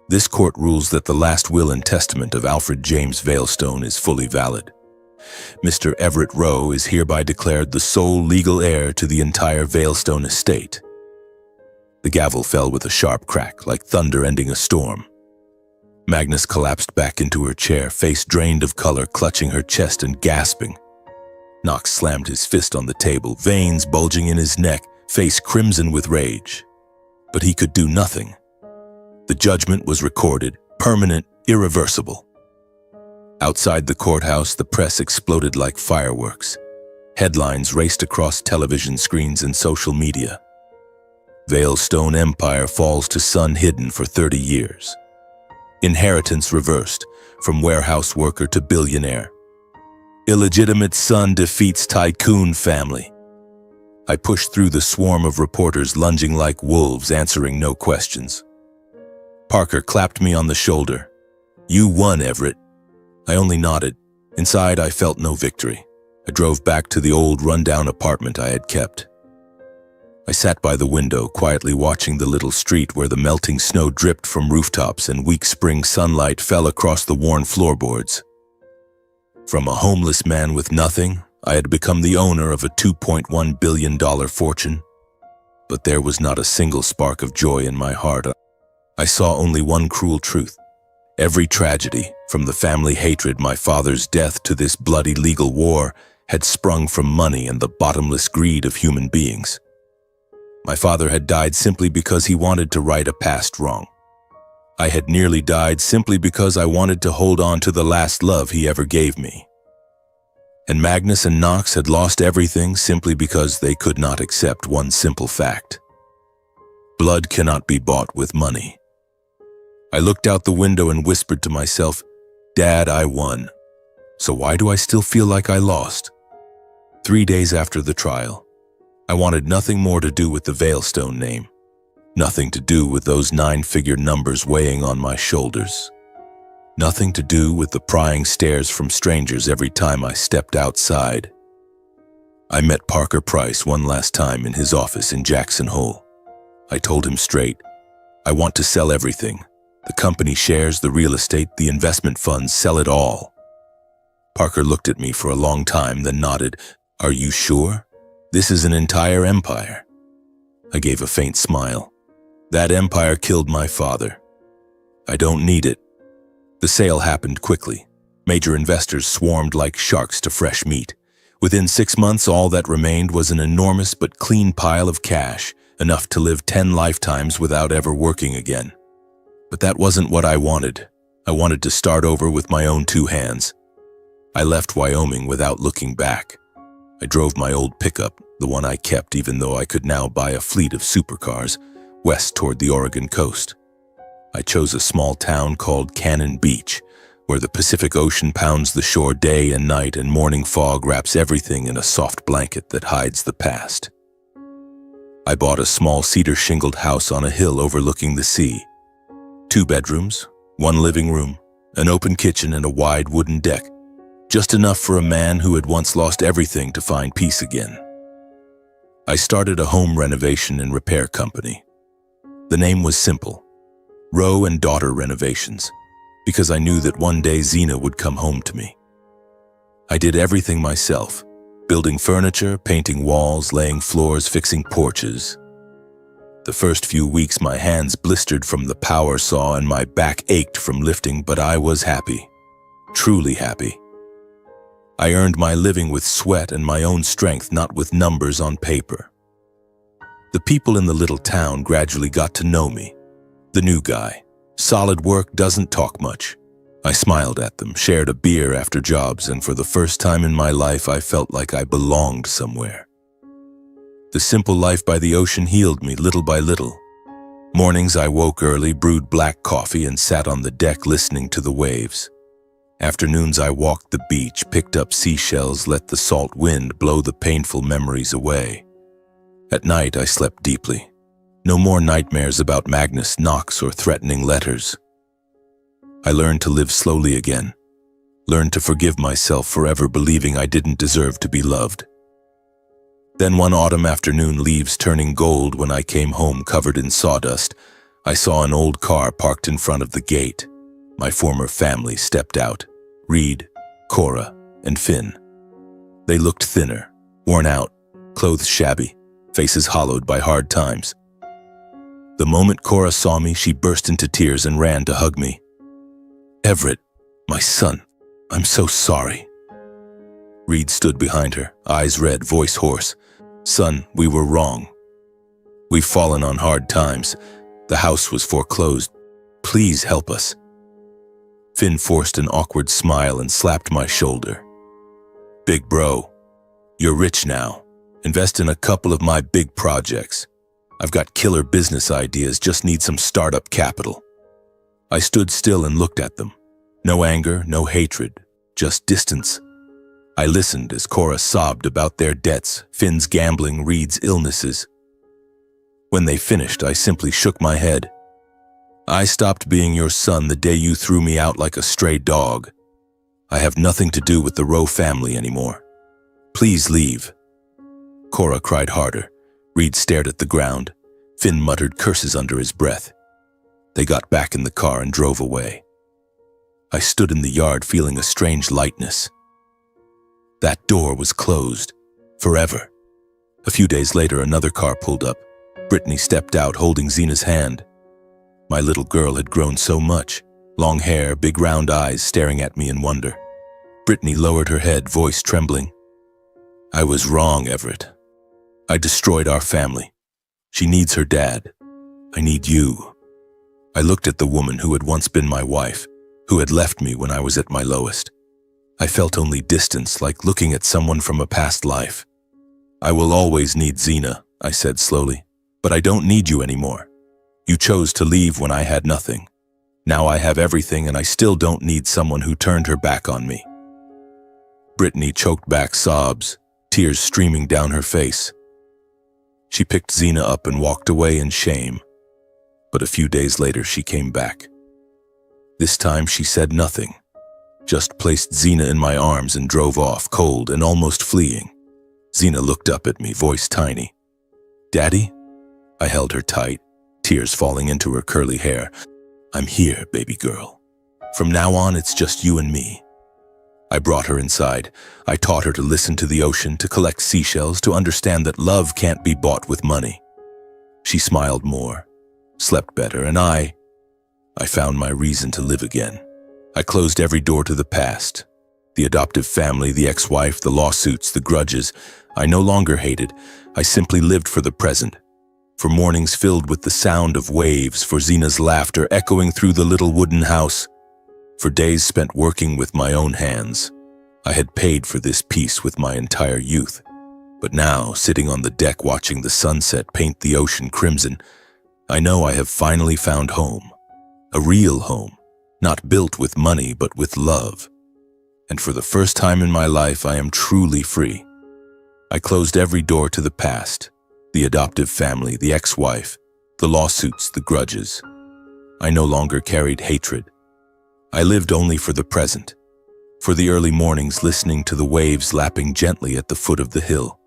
this court rules that the last will and testament of Alfred James Veilstone is fully valid. Mr. Everett Rowe is hereby declared the sole legal heir to the entire Veilstone estate. The gavel fell with a sharp crack, like thunder ending a storm. Magnus collapsed back into her chair, face drained of color, clutching her chest and gasping. Knox slammed his fist on the table, veins bulging in his neck, face crimson with rage. But he could do nothing. The judgment was recorded, permanent, irreversible. Outside the courthouse, the press exploded like fireworks. Headlines raced across television screens and social media. Veilstone Empire falls to son hidden for 30 years. Inheritance reversed, from warehouse worker to billionaire. Illegitimate son defeats tycoon family. I pushed through the swarm of reporters lunging like wolves, answering no questions. Parker clapped me on the shoulder. "You won, Everett." I only nodded. Inside, I felt no victory. I drove back to the old rundown apartment I had kept. I sat by the window, quietly watching the little street where the melting snow dripped from rooftops and weak spring sunlight fell across the worn floorboards. From a homeless man with nothing, I had become the owner of a $2.1 billion fortune. But there was not a single spark of joy in my heart. I saw only one cruel truth. Every tragedy, from the family hatred, my father's death, to this bloody legal war, had sprung from money and the bottomless greed of human beings. My father had died simply because he wanted to right a past wrong. I had nearly died simply because I wanted to hold on to the last love he ever gave me. And Magnus and Knox had lost everything simply because they could not accept one simple fact. Blood cannot be bought with money. I looked out the window and whispered to myself, "Dad, I won. So why do I still feel like I lost?" 3 days after the trial, I wanted nothing more to do with the Veilstone name, nothing to do with those 9-figure numbers weighing on my shoulders, nothing to do with the prying stares from strangers every time I stepped outside. I met Parker Price one last time in his office in Jackson Hole. I told him straight, "I want to sell everything. The company shares, the real estate, the investment funds, sell it all." Parker looked at me for a long time, then nodded. "Are you sure? This is an entire empire." I gave a faint smile. "That empire killed my father. I don't need it." The sale happened quickly. Major investors swarmed like sharks to fresh meat. Within 6 months, all that remained was an enormous but clean pile of cash, enough to live 10 lifetimes without ever working again. But that wasn't what I wanted. I wanted to start over with my own 2 hands. I left Wyoming without looking back. I drove my old pickup, the one I kept even though I could now buy a fleet of supercars, west toward the Oregon coast. I chose a small town called Cannon Beach, where the Pacific Ocean pounds the shore day and night and morning fog wraps everything in a soft blanket that hides the past. I bought a small cedar-shingled house on a hill overlooking the sea. 2 bedrooms, 1 living room, an open kitchen and a wide wooden deck. Just enough for a man who had once lost everything to find peace again. I started a home renovation and repair company. The name was simple, Rowe and Daughter Renovations, because I knew that one day Zena would come home to me. I did everything myself, building furniture, painting walls, laying floors, fixing porches. The first few weeks my hands blistered from the power saw and my back ached from lifting, but I was happy, truly happy. I earned my living with sweat and my own strength, not with numbers on paper. The people in the little town gradually got to know me. The new guy. Solid work, doesn't talk much. I smiled at them, shared a beer after jobs, and for the first time in my life I felt like I belonged somewhere. The simple life by the ocean healed me little by little. Mornings I woke early, brewed black coffee, and sat on the deck listening to the waves. Afternoons I walked the beach, picked up seashells, let the salt wind blow the painful memories away. At night I slept deeply. No more nightmares about Magnus, Knox, or threatening letters. I learned to live slowly again, learned to forgive myself for ever believing I didn't deserve to be loved. Then one autumn afternoon, leaves turning gold, when I came home covered in sawdust, I saw an old car parked in front of the gate. My former family stepped out, Reed, Cora, and Finn. They looked thinner, worn out, clothes shabby, faces hollowed by hard times. The moment Cora saw me, she burst into tears and ran to hug me. "Everett, my son, I'm so sorry." Reed stood behind her, eyes red, voice hoarse. "Son, we were wrong. We've fallen on hard times. The house was foreclosed. Please help us." Finn forced an awkward smile and slapped my shoulder. "Big bro, you're rich now. Invest in a couple of my big projects. I've got killer business ideas, just need some startup capital." I stood still and looked at them. No anger, no hatred, just distance. I listened as Cora sobbed about their debts, Finn's gambling, Reed's illnesses. When they finished, I simply shook my head. I stopped being your son the day you threw me out like a stray dog. I have nothing to do with the Rowe family anymore. Please leave. Cora cried harder. Reed stared at the ground. Finn muttered curses under his breath. They got back in the car and drove away. I stood in the yard feeling a strange lightness. That door was closed. Forever. A few days later, another car pulled up. Brittany stepped out holding Zena's hand. My little girl had grown so much. Long hair, big round eyes staring at me in wonder. Brittany lowered her head, voice trembling. I was wrong, Everett. I destroyed our family. She needs her dad. I need you. I looked at the woman who had once been my wife, who had left me when I was at my lowest. I felt only distance, like looking at someone from a past life. I will always need Zena, I said slowly, but I don't need you anymore. You chose to leave when I had nothing. Now I have everything and I still don't need someone who turned her back on me. Brittany choked back sobs, tears streaming down her face. She picked Zena up and walked away in shame. But a few days later she came back. This time she said nothing, just placed Zena in my arms and drove off, cold and almost fleeing. Zena looked up at me, voice tiny. Daddy? I held her tight, tears falling into her curly hair. I'm here, baby girl. From now on, it's just you and me. I brought her inside. I taught her to listen to the ocean, to collect seashells, to understand that love can't be bought with money. She smiled more, slept better, and I found my reason to live again. I closed every door to the past. The adoptive family, the ex-wife, the lawsuits, the grudges. I no longer hated. I simply lived for the present. For mornings filled with the sound of waves, for Zena's laughter echoing through the little wooden house, for days spent working with my own hands. I had paid for this peace with my entire youth. But now, sitting on the deck watching the sunset paint the ocean crimson, I know I have finally found home. A real home, not built with money but with love. And for the first time in my life, I am truly free. I closed every door to the past. The adoptive family, the ex-wife, the lawsuits, the grudges. I no longer carried hatred. I lived only for the present, for the early mornings listening to the waves lapping gently at the foot of the hill,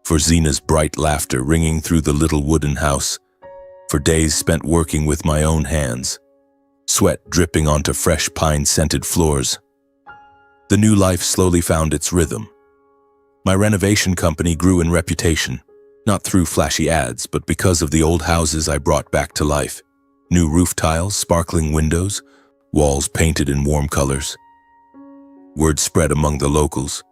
for Zena's bright laughter ringing through the little wooden house, for days spent working with my own hands, sweat dripping onto fresh pine-scented floors. The new life slowly found its rhythm. My renovation company grew in reputation. Not through flashy ads, but because of the old houses I brought back to life. New roof tiles, sparkling windows, walls painted in warm colors. Word spread among the locals.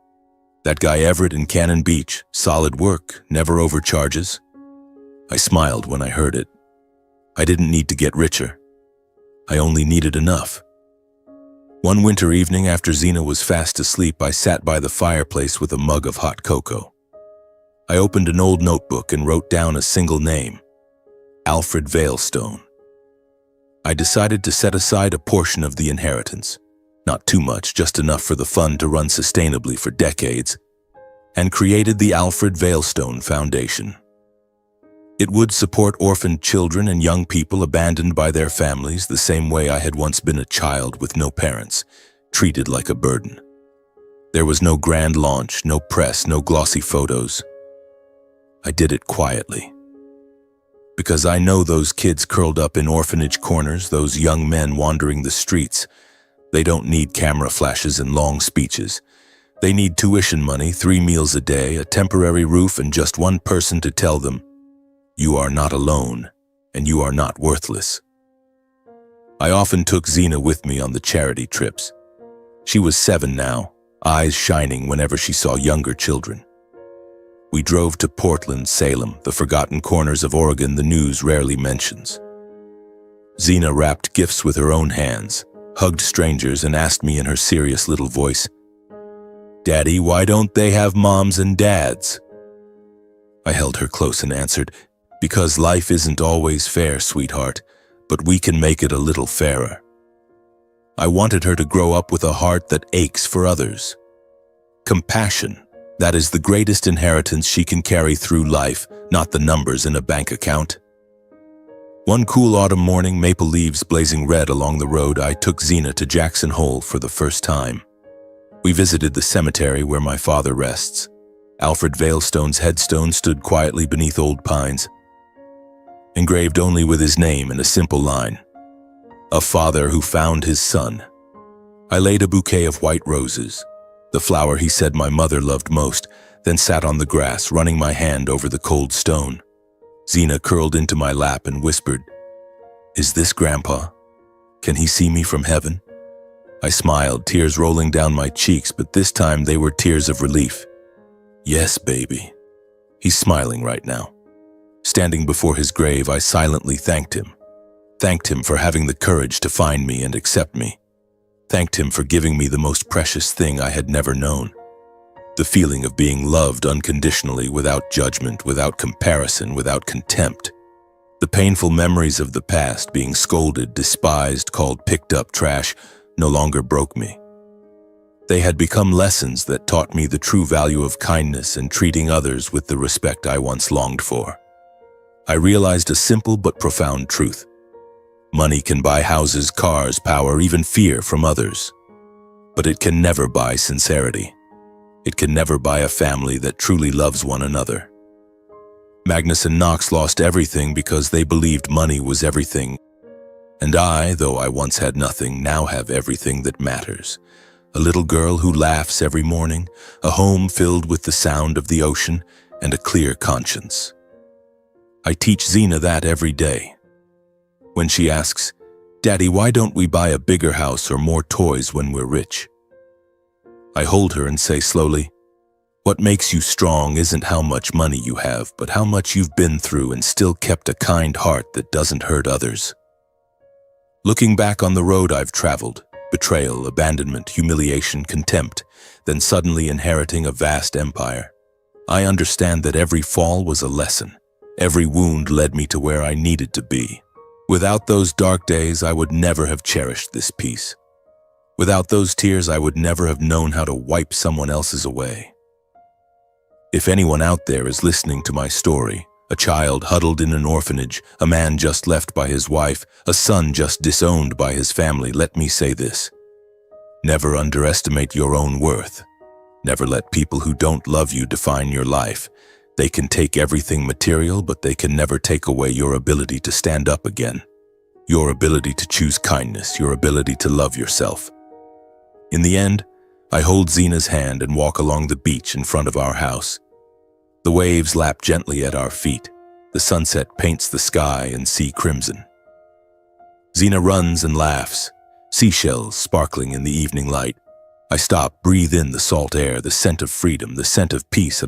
That guy Everett in Cannon Beach, solid work, never overcharges. I smiled when I heard it. I didn't need to get richer. I only needed enough. One winter evening after Zena was fast asleep, I sat by the fireplace with a mug of hot cocoa. I opened an old notebook and wrote down a single name, Alfred Veilstone. I decided to set aside a portion of the inheritance, not too much, just enough for the fund to run sustainably for decades, and created the Alfred Veilstone Foundation. It would support orphaned children and young people abandoned by their families the same way I had once been a child with no parents, treated like a burden. There was no grand launch, no press, no glossy photos. I did it quietly. Because I know those kids curled up in orphanage corners, those young men wandering the streets, they don't need camera flashes and long speeches. They need tuition money, 3 meals a day, a temporary roof, and just one person to tell them, you are not alone, and you are not worthless. I often took Zena with me on the charity trips. She was 7 now, eyes shining whenever she saw younger children. We drove to Portland, Salem, the forgotten corners of Oregon the news rarely mentions. Zena wrapped gifts with her own hands, hugged strangers, and asked me in her serious little voice, Daddy, why don't they have moms and dads? I held her close and answered, because life isn't always fair, sweetheart, but we can make it a little fairer. I wanted her to grow up with a heart that aches for others. Compassion, that is the greatest inheritance she can carry through life, not the numbers in a bank account. One cool autumn morning, maple leaves blazing red along the road, I took Zena to Jackson Hole for the first time. We visited the cemetery where my father rests. Alfred Vailstone's headstone stood quietly beneath old pines, engraved only with his name and a simple line, "A father who found his son." I laid a bouquet of white roses, the flower he said my mother loved most, then sat on the grass, running my hand over the cold stone. Zena curled into my lap and whispered, "Is this Grandpa? Can he see me from heaven?" I smiled, tears rolling down my cheeks, but this time they were tears of relief. "Yes, baby. He's smiling right now." Standing before his grave, I silently thanked him. Thanked him for having the courage to find me and accept me. Thanked him for giving me the most precious thing I had never known. The feeling of being loved unconditionally, without judgment, without comparison, without contempt. The painful memories of the past, being scolded, despised, called picked up trash, no longer broke me. They had become lessons that taught me the true value of kindness and treating others with the respect I once longed for. I realized a simple but profound truth. Money can buy houses, cars, power, even fear from others. But it can never buy sincerity. It can never buy a family that truly loves one another. Magnus and Knox lost everything because they believed money was everything. And I, though I once had nothing, now have everything that matters. A little girl who laughs every morning, a home filled with the sound of the ocean, and a clear conscience. I teach Zena that every day. When she asks, "Daddy, why don't we buy a bigger house or more toys when we're rich?" I hold her and say slowly, "What makes you strong isn't how much money you have, but how much you've been through and still kept a kind heart that doesn't hurt others." Looking back on the road I've traveled, betrayal, abandonment, humiliation, contempt, then suddenly inheriting a vast empire, I understand that every fall was a lesson. Every wound led me to where I needed to be. Without those dark days, I would never have cherished this peace. Without those tears, I would never have known how to wipe someone else's away. If anyone out there is listening to my story, a child huddled in an orphanage, a man just left by his wife, a son just disowned by his family, let me say this. Never underestimate your own worth. Never let people who don't love you define your life. They can take everything material, but they can never take away your ability to stand up again. Your ability to choose kindness, your ability to love yourself. In the end, I hold Zena's hand and walk along the beach in front of our house. The waves lap gently at our feet. The sunset paints the sky and sea crimson. Zena runs and laughs, seashells sparkling in the evening light. I stop, breathe in the salt air, the scent of freedom, the scent of peace.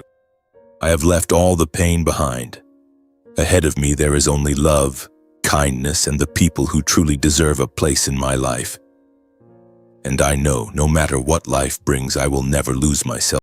I have left all the pain behind. Ahead of me there is only love, kindness, and the people who truly deserve a place in my life. And I know, no matter what life brings, I will never lose myself.